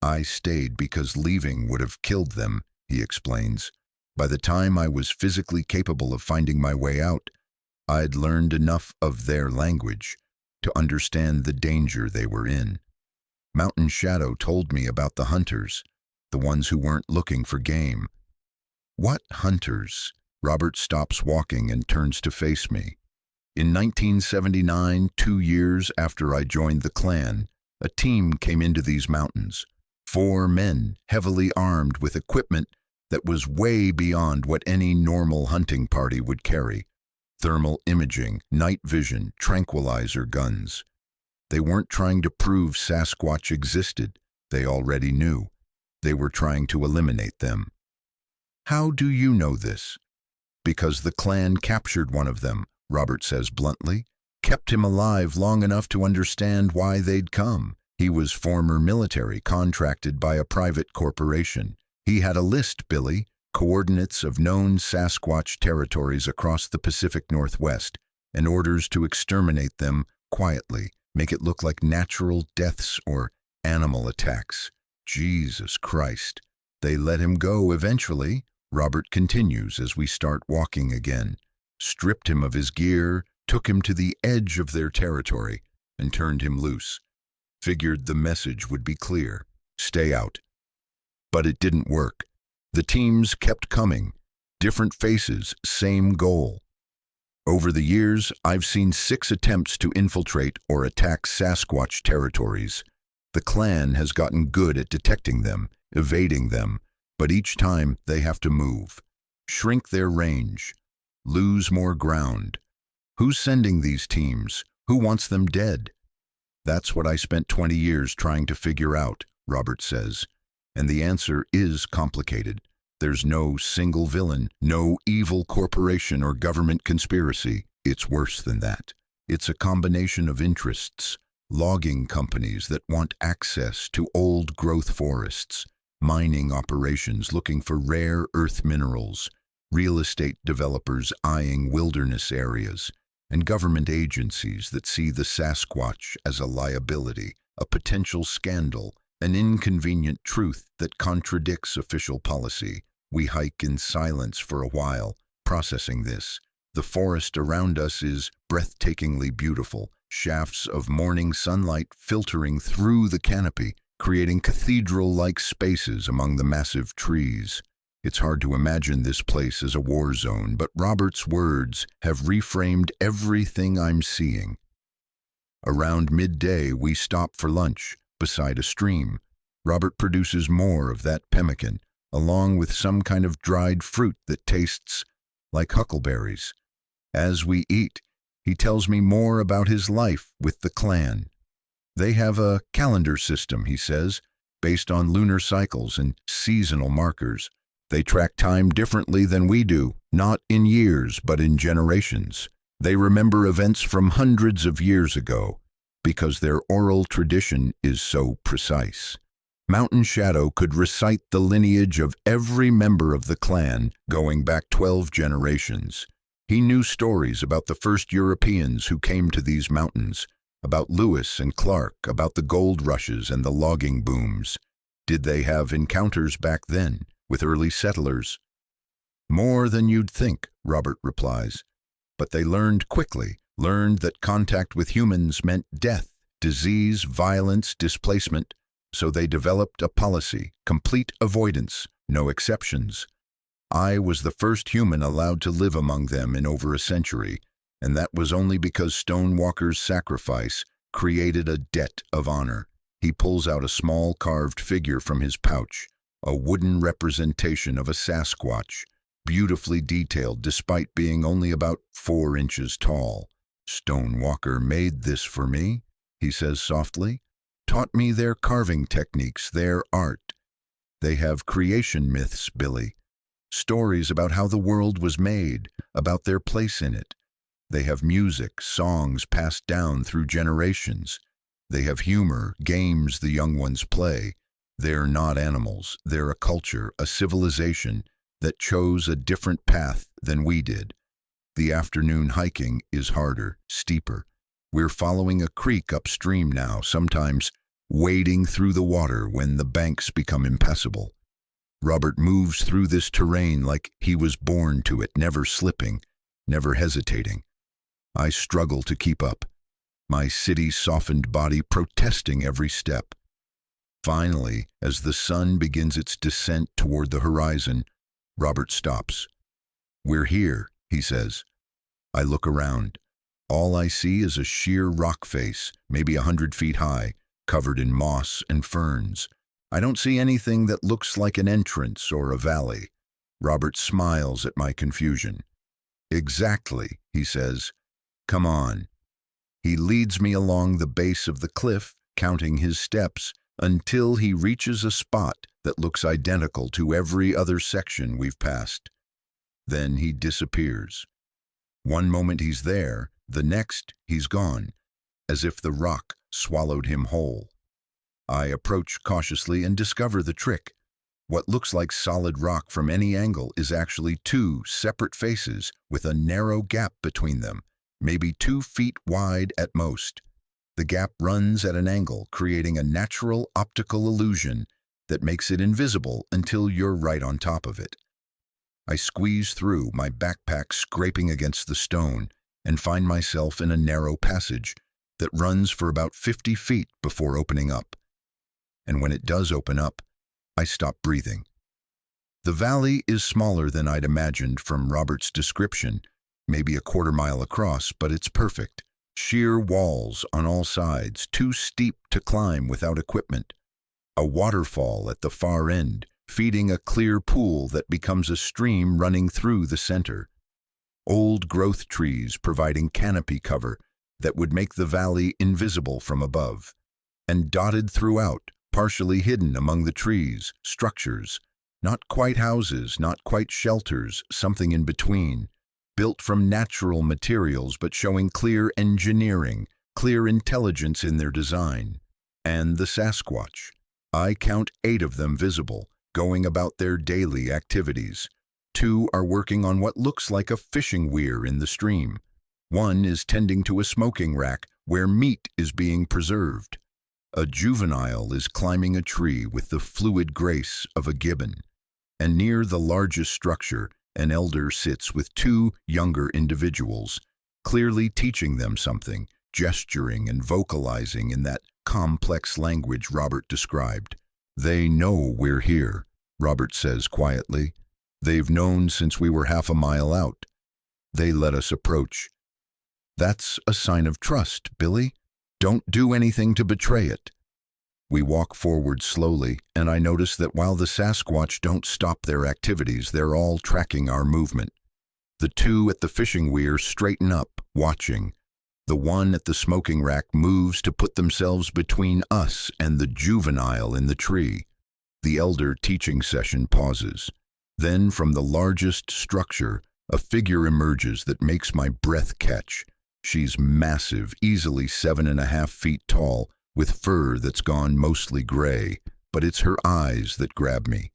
I stayed because leaving would have killed them, he explains. By the time I was physically capable of finding my way out, I'd learned enough of their language to understand the danger they were in. Mountain Shadow told me about the hunters, the ones who weren't looking for game. What hunters? Robert stops walking and turns to face me. In 1979, 2 years after I joined the clan, a team came into these mountains. 4 men, heavily armed with equipment that was way beyond what any normal hunting party would carry. Thermal imaging, night vision, tranquilizer guns. They weren't trying to prove Sasquatch existed. They already knew. They were trying to eliminate them. How do you know this? Because the clan captured one of them, Robert says bluntly. Kept him alive long enough to understand why they'd come. He was former military, contracted by a private corporation. He had a list, Billy, coordinates of known Sasquatch territories across the Pacific Northwest, and orders to exterminate them quietly, make it look like natural deaths or animal attacks. Jesus Christ. They let him go eventually, Robert continues as we start walking again. Stripped him of his gear, took him to the edge of their territory, and turned him loose. Figured the message would be clear. Stay out. But it didn't work. The teams kept coming. Different faces, same goal. Over the years, I've seen 6 attempts to infiltrate or attack Sasquatch territories. The clan has gotten good at detecting them, evading them, but each time they have to move, shrink their range, lose more ground. Who's sending these teams? Who wants them dead? That's what I spent 20 years trying to figure out, Robert says. And the answer is complicated. There's no single villain, no evil corporation or government conspiracy. It's worse than that. It's a combination of interests. Logging companies that want access to old-growth forests, mining operations looking for rare earth minerals, real estate developers eyeing wilderness areas, and government agencies that see the Sasquatch as a liability, a potential scandal, an inconvenient truth that contradicts official policy. We hike in silence for a while, processing this. The forest around us is breathtakingly beautiful, shafts of morning sunlight filtering through the canopy, creating cathedral-like spaces among the massive trees. It's hard to imagine this place as a war zone, but Robert's words have reframed everything I'm seeing. Around midday, we stop for lunch beside a stream. Robert produces more of that pemmican, along with some kind of dried fruit that tastes like huckleberries. As we eat, he tells me more about his life with the clan. They have a calendar system, he says, based on lunar cycles and seasonal markers. They track time differently than we do, not in years, but in generations. They remember events from hundreds of years ago, because their oral tradition is so precise. Mountain Shadow could recite the lineage of every member of the clan going back 12 generations. He knew stories about the first Europeans who came to these mountains, about Lewis and Clark, about the gold rushes and the logging booms. Did they have encounters back then with early settlers? More than you'd think, Robert replies. But they learned quickly, learned that contact with humans meant death, disease, violence, displacement. So they developed a policy, complete avoidance, no exceptions. I was the first human allowed to live among them in over a century, and that was only because Stonewalker's sacrifice created a debt of honor. He pulls out a small carved figure from his pouch, a wooden representation of a Sasquatch, beautifully detailed despite being only about 4 inches tall. Stonewalker made this for me, he says softly. Taught me their carving techniques, their art. They have creation myths, Billy. Stories about how the world was made, about their place in it. They have music, songs passed down through generations. They have humor, games the young ones play. They're not animals. They're a culture, a civilization that chose a different path than we did. The afternoon hiking is harder, steeper. We're following a creek upstream now, sometimes wading through the water when the banks become impassable. Robert moves through this terrain like he was born to it, never slipping, never hesitating. I struggle to keep up, my city-softened body protesting every step. Finally, as the sun begins its descent toward the horizon, Robert stops. We're here, he says. I look around. All I see is a sheer rock face, maybe 100 feet high, covered in moss and ferns. I don't see anything that looks like an entrance or a valley. Robert smiles at my confusion. Exactly, he says. Come on. He leads me along the base of the cliff, counting his steps, until he reaches a spot that looks identical to every other section we've passed. Then he disappears. One moment he's there, the next he's gone, as if the rock swallowed him whole. I approach cautiously and discover the trick. What looks like solid rock from any angle is actually two separate faces with a narrow gap between them, maybe 2 feet wide at most. The gap runs at an angle, creating a natural optical illusion that makes it invisible until you're right on top of it. I squeeze through, my backpack scraping against the stone, and find myself in a narrow passage that runs for about 50 feet before opening up. And when it does open up, I stop breathing. The valley is smaller than I'd imagined from Robert's description, maybe a quarter-mile across, but it's perfect. Sheer walls on all sides, too steep to climb without equipment. A waterfall at the far end, feeding a clear pool that becomes a stream running through the center. Old growth trees providing canopy cover that would make the valley invisible from above. And dotted throughout, partially hidden among the trees, structures, not quite houses, not quite shelters, something in between, built from natural materials but showing clear engineering, clear intelligence in their design. And the Sasquatch. I count 8 of them visible, going about their daily activities. 2 are working on what looks like a fishing weir in the stream. 1 is tending to a smoking rack where meat is being preserved. A juvenile is climbing a tree with the fluid grace of a gibbon. And near the largest structure, an elder sits with 2 younger individuals, clearly teaching them something, gesturing and vocalizing in that complex language Robert described. "They know we're here," Robert says quietly. "They've known since we were half a mile out. They let us approach. That's a sign of trust, Billy. Don't do anything to betray it." We walk forward slowly, and I notice that while the Sasquatch don't stop their activities, they're all tracking our movement. The 2 at the fishing weir straighten up, watching. The 1 at the smoking rack moves to put themselves between us and the juvenile in the tree. The elder teaching session pauses. Then from the largest structure, a figure emerges that makes my breath catch. She's massive, easily 7.5 feet tall, with fur that's gone mostly gray, but it's her eyes that grab me.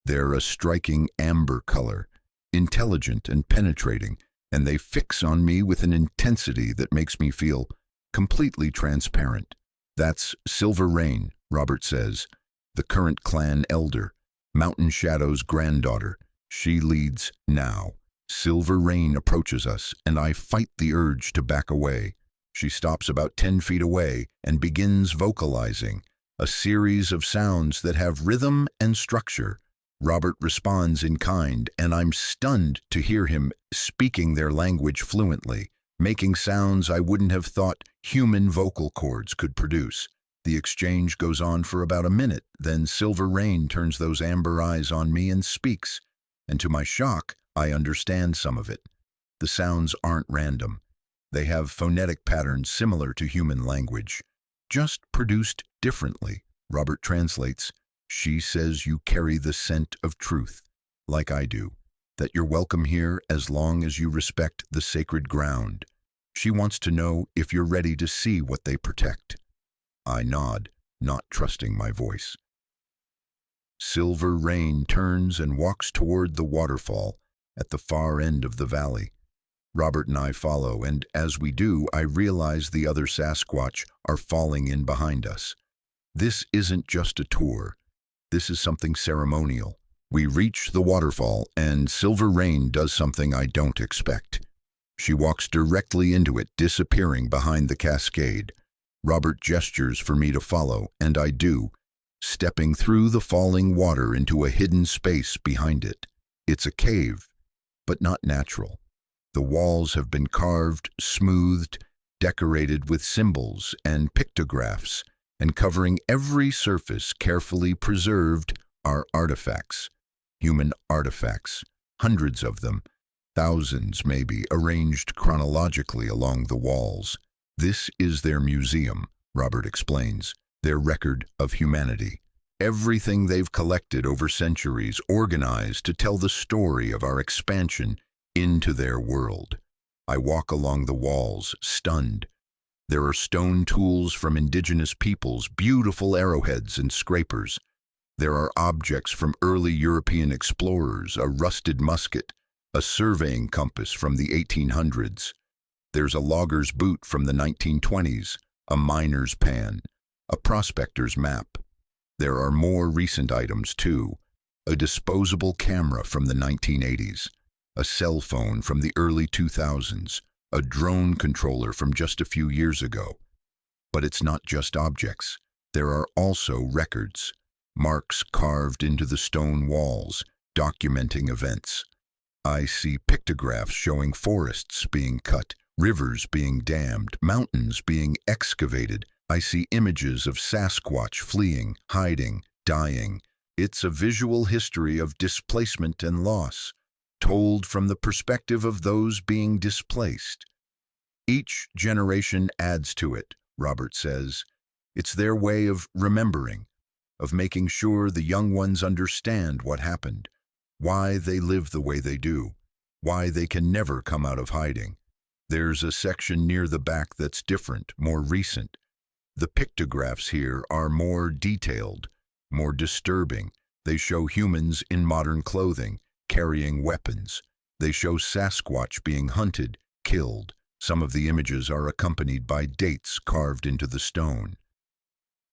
They're a striking amber color, intelligent and penetrating, and they fix on me with an intensity that makes me feel completely transparent. "That's Silver Rain," Robert says, "the current clan elder, Mountain Shadow's granddaughter. She leads now." Silver Rain approaches us, and I fight the urge to back away. She stops about 10 feet away and begins vocalizing, a series of sounds that have rhythm and structure. Robert responds in kind, and I'm stunned to hear him speaking their language fluently, making sounds I wouldn't have thought human vocal cords could produce. The exchange goes on for about a minute, then Silver Rain turns those amber eyes on me and speaks, and to my shock, I understand some of it. The sounds aren't random. They have phonetic patterns similar to human language, just produced differently. Robert translates. "She says you carry the scent of truth, like I do, that you're welcome here as long as you respect the sacred ground. She wants to know if you're ready to see what they protect." I nod, not trusting my voice. Silver Rain turns and walks toward the waterfall at the far end of the valley. Robert and I follow, and as we do, I realize the other Sasquatch are falling in behind us. This isn't just a tour. This is something ceremonial. We reach the waterfall, and Silver Rain does something I don't expect. She walks directly into it, disappearing behind the cascade. Robert gestures for me to follow, and I do, stepping through the falling water into a hidden space behind it. It's a cave, but not natural. The walls have been carved, smoothed, decorated with symbols and pictographs, and covering every surface carefully preserved are artifacts. Human artifacts, hundreds of them, thousands maybe, arranged chronologically along the walls. This is their museum, Robert explains, their record of humanity. Everything they've collected over centuries, organized to tell the story of our expansion into their world. I walk along the walls, stunned. There are stone tools from indigenous peoples, beautiful arrowheads and scrapers. There are objects from early European explorers, a rusted musket, a surveying compass from the 1800s. There's a logger's boot from the 1920s, a miner's pan, a prospector's map. There are more recent items too. A disposable camera from the 1980s, a cell phone from the early 2000s, a drone controller from just a few years ago. But it's not just objects. There are also records, marks carved into the stone walls, documenting events. I see pictographs showing forests being cut, rivers being dammed, mountains being excavated. I see images of Sasquatch fleeing, hiding, dying. It's a visual history of displacement and loss, told from the perspective of those being displaced. Each generation adds to it, Robert says. It's their way of remembering, of making sure the young ones understand what happened, why they live the way they do, why they can never come out of hiding. There's a section near the back that's different, more recent. The pictographs here are more detailed, more disturbing. They show humans in modern clothing, carrying weapons. They show Sasquatch being hunted, killed. Some of the images are accompanied by dates carved into the stone.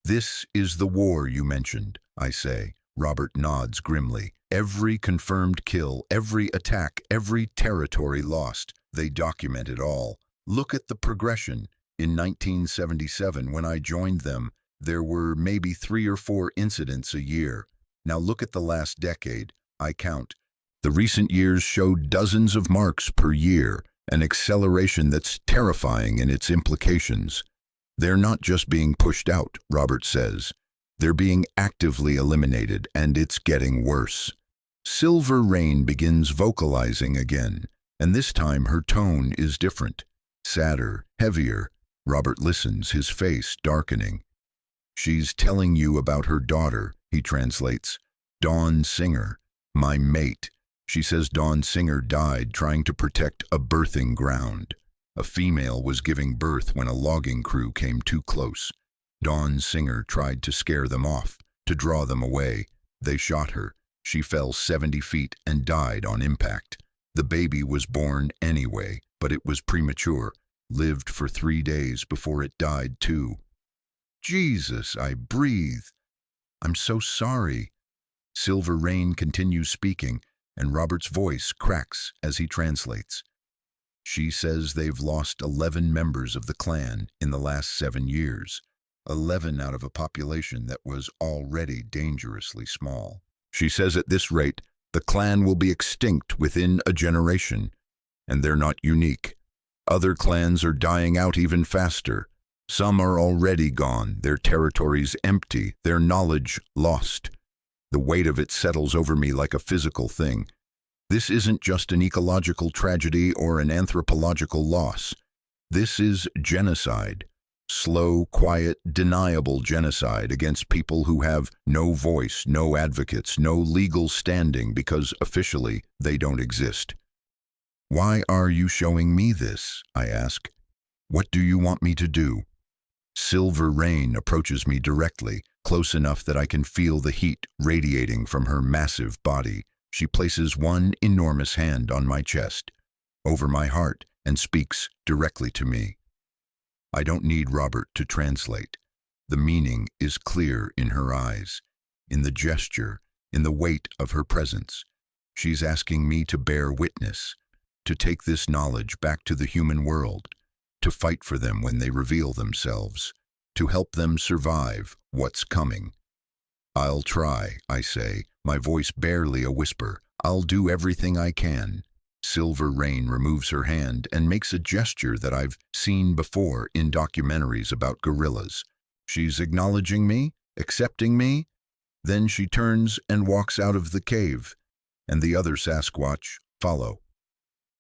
This is the war you mentioned, I say. Robert nods grimly. Every confirmed kill, every attack, every territory lost. They document it all. Look at the progression. In 1977, when I joined them, there were maybe 3 or 4 incidents a year. Now look at the last decade. I count. The recent years show dozens of marks per year, an acceleration that's terrifying in its implications. They're not just being pushed out, Robert says. They're being actively eliminated, and it's getting worse. Silver Rain begins vocalizing again, and this time her tone is different. Sadder, heavier. Robert listens, his face darkening. She's telling you about her daughter, he translates. Dawn Singer, my mate. She says Dawn Singer died trying to protect a birthing ground. A female was giving birth when a logging crew came too close. Dawn Singer tried to scare them off, to draw them away. They shot her. She fell 70 feet and died on impact. The baby was born anyway, but it was premature. Lived for 3 days before it died too. Jesus, I breathe. I'm so sorry. Silver Rain continues speaking, and Robert's voice cracks as he translates. She says they've lost 11 members of the clan in the last 7 years. 11 out of a population that was already dangerously small. She says at this rate, the clan will be extinct within a generation, and they're not unique. Other clans are dying out even faster. Some are already gone, their territories empty, their knowledge lost. The weight of it settles over me like a physical thing. This isn't just an ecological tragedy or an anthropological loss. This is genocide. Slow, quiet, deniable genocide against people who have no voice, no advocates, no legal standing because officially they don't exist. Why are you showing me this? I ask. What do you want me to do? Silver Rain approaches me directly, close enough that I can feel the heat radiating from her massive body. She places one enormous hand on my chest, over my heart, and speaks directly to me. I don't need Robert to translate. The meaning is clear in her eyes, in the gesture, in the weight of her presence. She's asking me to bear witness, to take this knowledge back to the human world, to fight for them when they reveal themselves, to help them survive what's coming. I'll try, I say, my voice barely a whisper. I'll do everything I can. Silver Rain removes her hand and makes a gesture that I've seen before in documentaries about gorillas. She's acknowledging me, accepting me. Then she turns and walks out of the cave, and the other Sasquatch follow.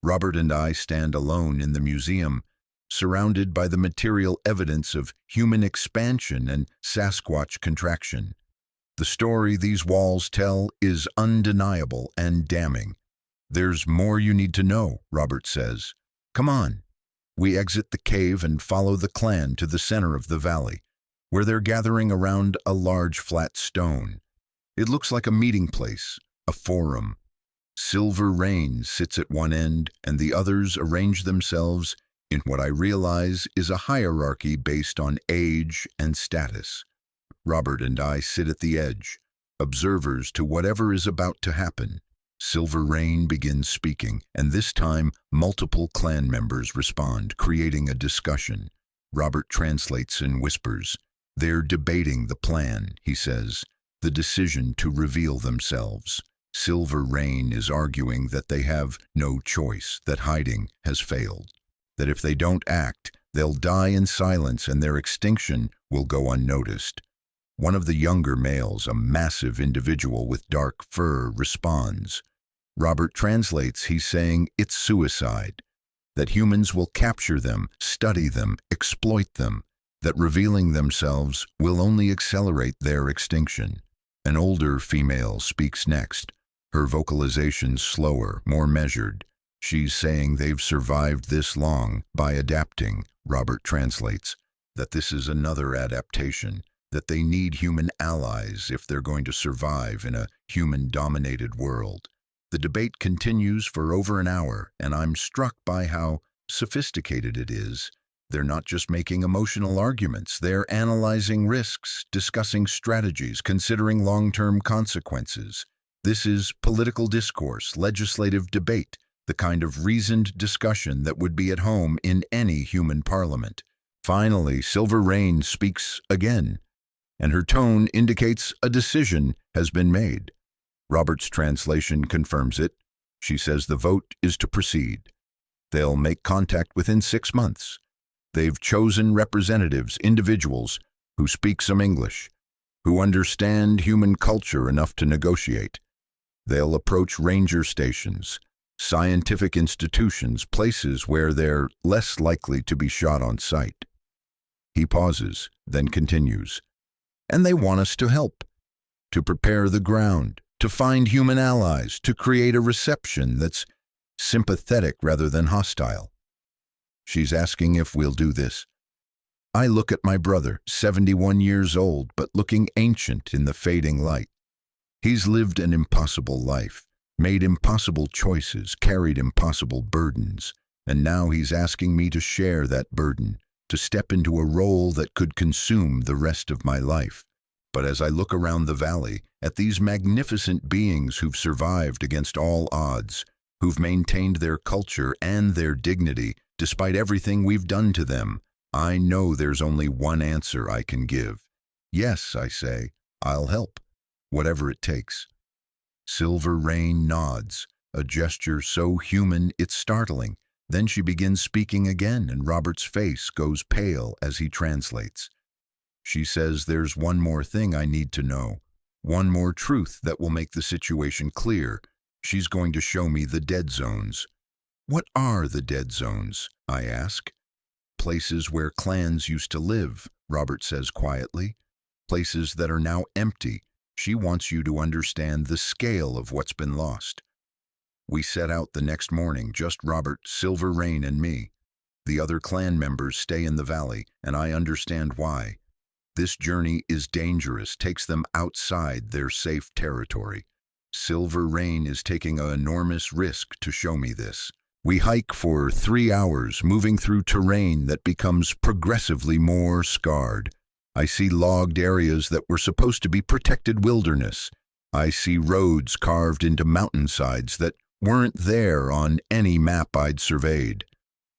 Robert and I stand alone in the museum, surrounded by the material evidence of human expansion and Sasquatch contraction. The story these walls tell is undeniable and damning. There's more you need to know, Robert says. Come on. We exit the cave and follow the clan to the center of the valley, where they're gathering around a large flat stone. It looks like a meeting place, a forum. Silver Rain sits at one end, and the others arrange themselves in what I realize is a hierarchy based on age and status. Robert and I sit at the edge, observers to whatever is about to happen. Silver Rain begins speaking, and this time multiple clan members respond, creating a discussion. Robert translates and whispers. They're debating the plan, he says, the decision to reveal themselves. Silver Rain is arguing that they have no choice, that hiding has failed, that if they don't act, they'll die in silence and their extinction will go unnoticed. One of the younger males, a massive individual with dark fur, responds. Robert translates, he's saying it's suicide, that humans will capture them, study them, exploit them, that revealing themselves will only accelerate their extinction. An older female speaks next, her vocalization slower, more measured. She's saying they've survived this long by adapting. Robert translates that this is another adaptation, that they need human allies if they're going to survive in a human-dominated world. The debate continues for over an hour, and I'm struck by how sophisticated it is. They're not just making emotional arguments, they're analyzing risks, discussing strategies, considering long-term consequences. This is political discourse, legislative debate, the kind of reasoned discussion that would be at home in any human parliament. Finally, Silver Rain speaks again, and her tone indicates a decision has been made. Robert's translation confirms it. She says the vote is to proceed. They'll make contact within 6 months. They've chosen representatives, individuals who speak some English, who understand human culture enough to negotiate. They'll approach ranger stations, scientific institutions, places where they're less likely to be shot on sight. He pauses, then continues. And they want us to help, to prepare the ground, to find human allies, to create a reception that's sympathetic rather than hostile. She's asking if we'll do this. I look at my brother, 71 years old, but looking ancient in the fading light. He's lived an impossible life, made impossible choices, carried impossible burdens, and now he's asking me to share that burden, to step into a role that could consume the rest of my life. But as I look around the valley, at these magnificent beings who've survived against all odds, who've maintained their culture and their dignity despite everything we've done to them, I know there's only one answer I can give. Yes, I say, I'll help, whatever it takes. Silver Rain nods, a gesture so human it's startling. Then she begins speaking again, and Robert's face goes pale as he translates. She says there's one more thing I need to know, one more truth that will make the situation clear. She's going to show me the dead zones. What are the dead zones? I ask. Places where clans used to live, Robert says quietly. Places that are now empty. She wants you to understand the scale of what's been lost. We set out the next morning, just Robert, Silver Rain, and me. The other clan members stay in the valley, and I understand why. This journey is dangerous, takes them outside their safe territory. Silver Rain is taking an enormous risk to show me this. We hike for 3 hours, moving through terrain that becomes progressively more scarred. I see logged areas that were supposed to be protected wilderness. I see roads carved into mountainsides that weren't there on any map I'd surveyed.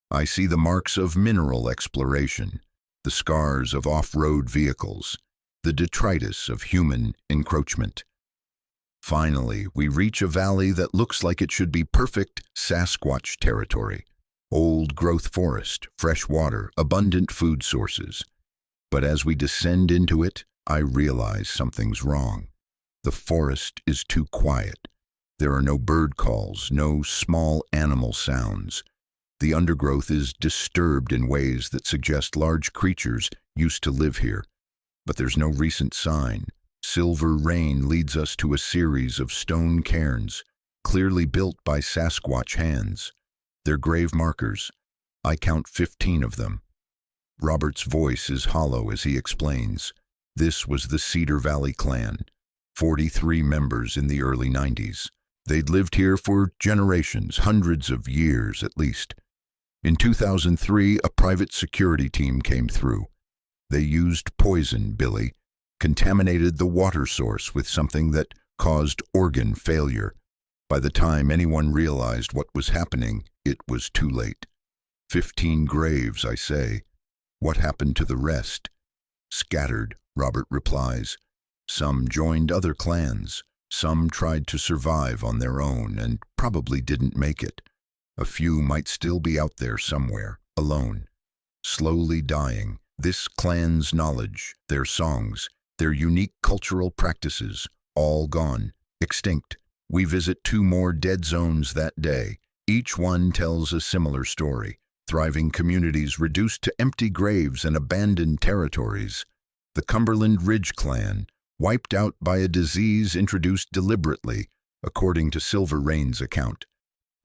I see the marks of mineral exploration, the scars of off-road vehicles, the detritus of human encroachment. Finally, we reach a valley that looks like it should be perfect Sasquatch territory. Old-growth forest, fresh water, abundant food sources. But as we descend into it, I realize something's wrong. The forest is too quiet. There are no bird calls, no small animal sounds. The undergrowth is disturbed in ways that suggest large creatures used to live here. But there's no recent sign. Silver Rain leads us to a series of stone cairns, clearly built by Sasquatch hands. They're grave markers, I count 15 of them. Robert's voice is hollow as he explains. This was the Cedar Valley clan, 43 members in the early 90s. They'd lived here for generations, hundreds of years at least. In 2003, a private security team came through. They used poison, Billy, contaminated the water source with something that caused organ failure. By the time anyone realized what was happening, it was too late. 15 graves, I say. What happened to the rest? Scattered, Robert replies. Some joined other clans. Some tried to survive on their own and probably didn't make it. A few might still be out there somewhere, alone, slowly dying. This clan's knowledge, their songs, their unique cultural practices, all gone, extinct. We visit 2 more dead zones that day. Each one tells a similar story. Thriving communities reduced to empty graves and abandoned territories. The Cumberland Ridge clan, wiped out by a disease introduced deliberately, according to Silver Rain's account.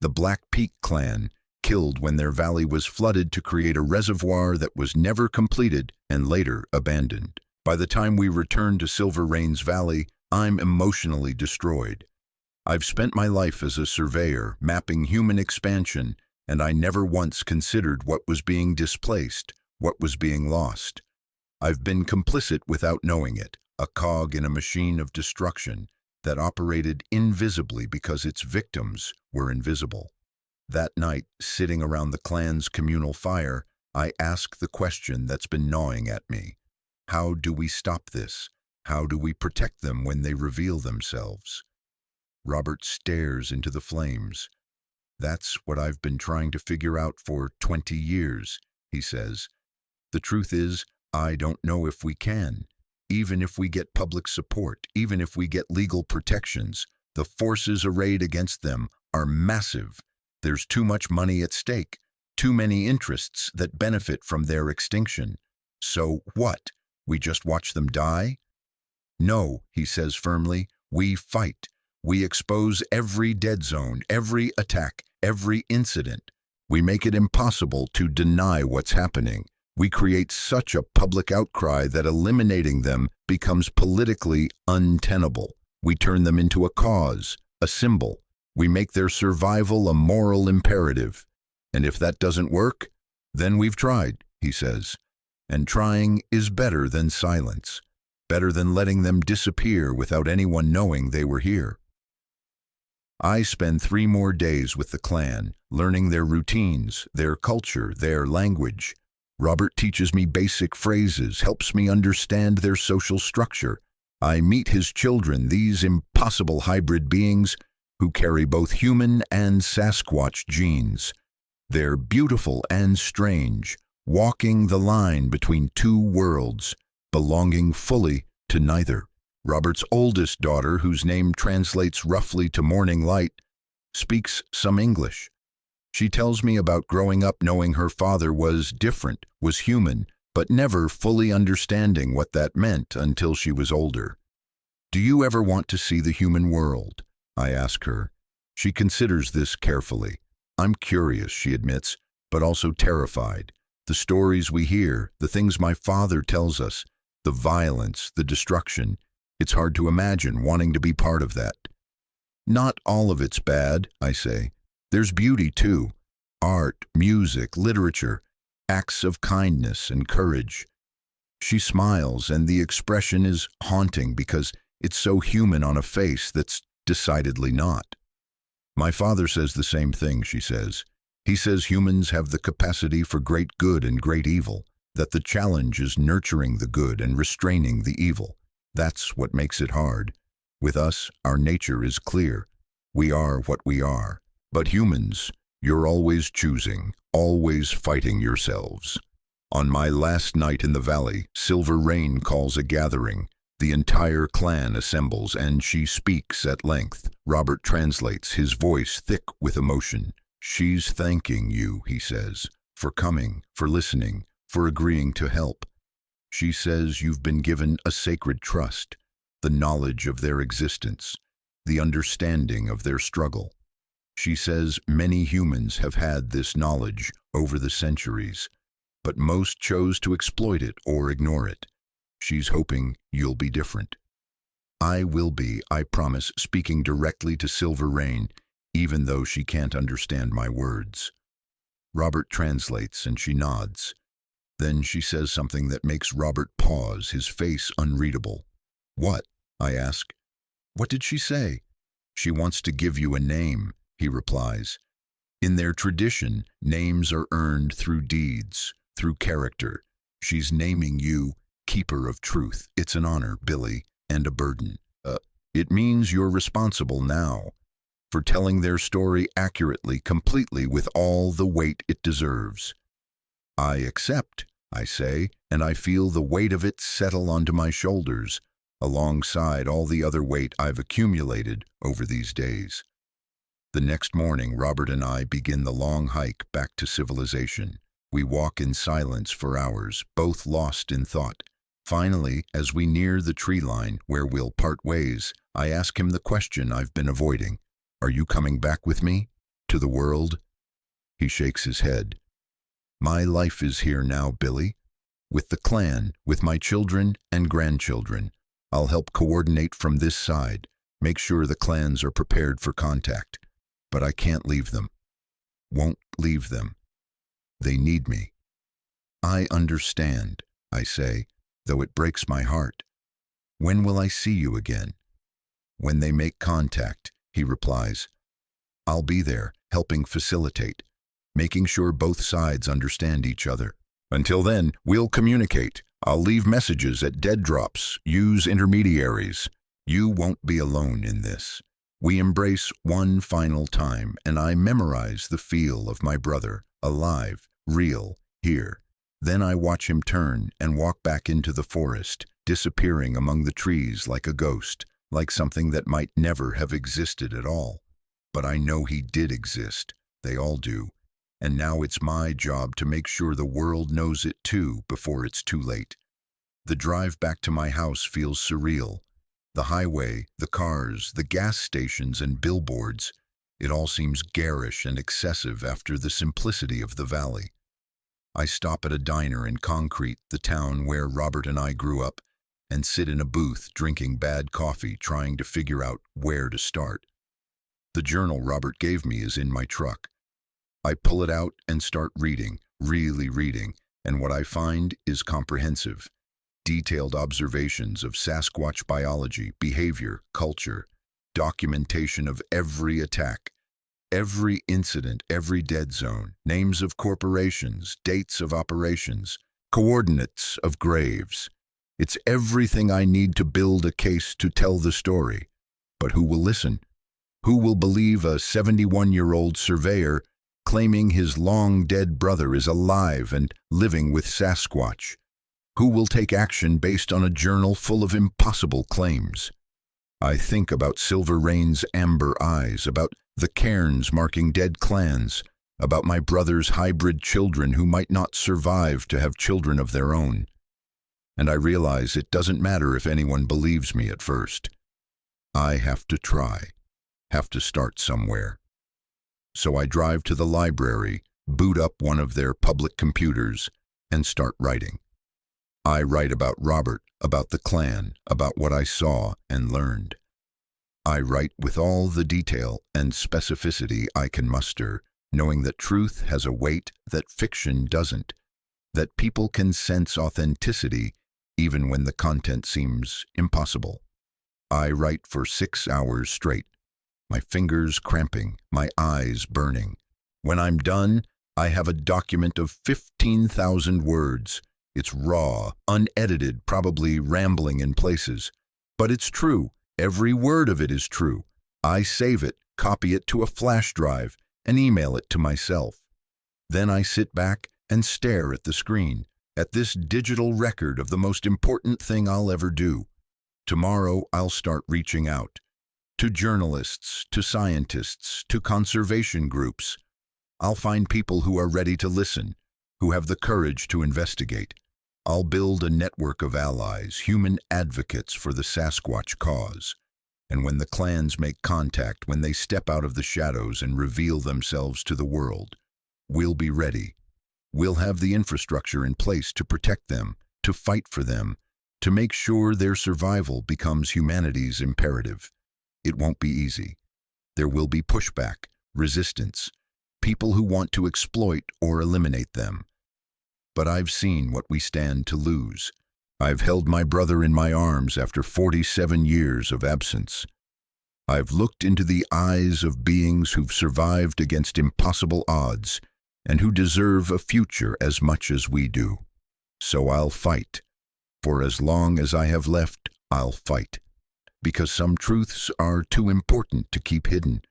The Black Peak clan, killed when their valley was flooded to create a reservoir that was never completed and later abandoned. By the time we return to Silver Rain's valley, I'm emotionally destroyed. I've spent my life as a surveyor, mapping human expansion, and I never once considered what was being displaced, what was being lost. I've been complicit without knowing it, a cog in a machine of destruction that operated invisibly because its victims were invisible. That night, sitting around the clan's communal fire, I asked the question that's been gnawing at me. How do we stop this? How do we protect them when they reveal themselves? Robert stares into the flames. That's what I've been trying to figure out for 20 years, he says. The truth is, I don't know if we can. Even if we get public support, even if we get legal protections, the forces arrayed against them are massive. There's too much money at stake, too many interests that benefit from their extinction. So what? We just watch them die? No, he says firmly, we fight. We expose every dead zone, every attack, every incident. We make it impossible to deny what's happening. We create such a public outcry that eliminating them becomes politically untenable. We turn them into a cause, a symbol. We make their survival a moral imperative. And if that doesn't work, then we've tried, he says. And trying is better than silence, better than letting them disappear without anyone knowing they were here. I spend 3 more days with the clan, learning their routines, their culture, their language. Robert teaches me basic phrases, helps me understand their social structure. I meet his children, these impossible hybrid beings who carry both human and Sasquatch genes. They're beautiful and strange, walking the line between 2 worlds, belonging fully to neither. Robert's oldest daughter, whose name translates roughly to morning light, speaks some English. She tells me about growing up knowing her father was different, was human, but never fully understanding what that meant until she was older. Do you ever want to see the human world? I ask her. She considers this carefully. I'm curious, she admits, but also terrified. The stories we hear, the things my father tells us, the violence, the destruction, it's hard to imagine wanting to be part of that. Not all of it's bad, I say. There's beauty too. Art, music, literature, acts of kindness and courage. She smiles, and the expression is haunting because it's so human on a face that's decidedly not. My father says the same thing, she says. He says humans have the capacity for great good and great evil, that the challenge is nurturing the good and restraining the evil. That's what makes it hard. With us, our nature is clear. We are what we are. But humans, you're always choosing, always fighting yourselves. On my last night in the valley, Silver Rain calls a gathering. The entire clan assembles, and she speaks at length. Robert translates, his voice thick with emotion. She's thanking you, he says, for coming, for listening, for agreeing to help. She says you've been given a sacred trust, the knowledge of their existence, the understanding of their struggle. She says many humans have had this knowledge over the centuries, but most chose to exploit it or ignore it. She's hoping you'll be different. I will be, I promise, speaking directly to Silver Rain, even though she can't understand my words. Robert translates and she nods. Then she says something that makes Robert pause, his face unreadable. What? I ask. What did she say? She wants to give you a name, he replies. In their tradition, names are earned through deeds, through character. She's naming you Keeper of Truth. It's an honor, Billy, and a burden. It means you're responsible now for telling their story accurately, completely, with all the weight it deserves. I accept, I say, and I feel the weight of it settle onto my shoulders, alongside all the other weight I've accumulated over these days. The next morning, Robert and I begin the long hike back to civilization. We walk in silence for hours, both lost in thought. Finally, as we near the tree line where we'll part ways, I ask him the question I've been avoiding. Are you coming back with me? To the world? He shakes his head. My life is here now, Billy. With the clan, with my children and grandchildren. I'll help coordinate from this side, make sure the clans are prepared for contact. But I can't leave them. Won't leave them. They need me. I understand, I say, though it breaks my heart. When will I see you again? When they make contact, he replies. I'll be there, helping facilitate, making sure both sides understand each other. Until then, we'll communicate. I'll leave messages at dead drops, use intermediaries. You won't be alone in this. We embrace one final time, and I memorize the feel of my brother, alive, real, here. Then I watch him turn and walk back into the forest, disappearing among the trees like a ghost, like something that might never have existed at all. But I know he did exist. They all do. And now it's my job to make sure the world knows it too before it's too late. The drive back to my house feels surreal. The highway, the cars, the gas stations and billboards, it all seems garish and excessive after the simplicity of the valley. I stop at a diner in Concrete, the town where Robert and I grew up, and sit in a booth drinking bad coffee, trying to figure out where to start. The journal Robert gave me is in my truck. I pull it out and start reading, really reading, and what I find is comprehensive. Detailed observations of Sasquatch biology, behavior, culture, documentation of every attack, every incident, every dead zone, names of corporations, dates of operations, coordinates of graves. It's everything I need to build a case to tell the story. But who will listen? Who will believe a 71-year-old surveyor claiming his long-dead brother is alive and living with Sasquatch? Who will take action based on a journal full of impossible claims? I think about Silver Rain's amber eyes, about the cairns marking dead clans, about my brother's hybrid children who might not survive to have children of their own. And I realize it doesn't matter if anyone believes me at first. I have to try, have to start somewhere. So I drive to the library, boot up one of their public computers, and start writing. I write about Robert, about the clan, about what I saw and learned. I write with all the detail and specificity I can muster, knowing that truth has a weight that fiction doesn't, that people can sense authenticity even when the content seems impossible. I write for 6 hours straight, my fingers cramping, my eyes burning. When I'm done, I have a document of 15,000 words. It's raw, unedited, probably rambling in places. But it's true. Every word of it is true. I save it, copy it to a flash drive, and email it to myself. Then I sit back and stare at the screen, at this digital record of the most important thing I'll ever do. Tomorrow I'll start reaching out. To journalists, to scientists, to conservation groups. I'll find people who are ready to listen, who have the courage to investigate. I'll build a network of allies, human advocates for the Sasquatch cause. And when the clans make contact, when they step out of the shadows and reveal themselves to the world, we'll be ready. We'll have the infrastructure in place to protect them, to fight for them, to make sure their survival becomes humanity's imperative. It won't be easy. There will be pushback, resistance, people who want to exploit or eliminate them. But I've seen what we stand to lose. I've held my brother in my arms after 47 years of absence. I've looked into the eyes of beings who've survived against impossible odds and who deserve a future as much as we do. So I'll fight. For as long as I have left, I'll fight. Because some truths are too important to keep hidden,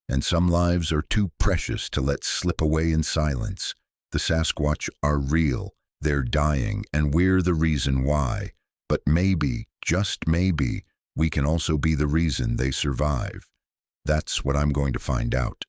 and some lives are too precious to let slip away in silence. The Sasquatch are real, they're dying, and we're the reason why. But maybe, just maybe, we can also be the reason they survive. That's what I'm going to find out.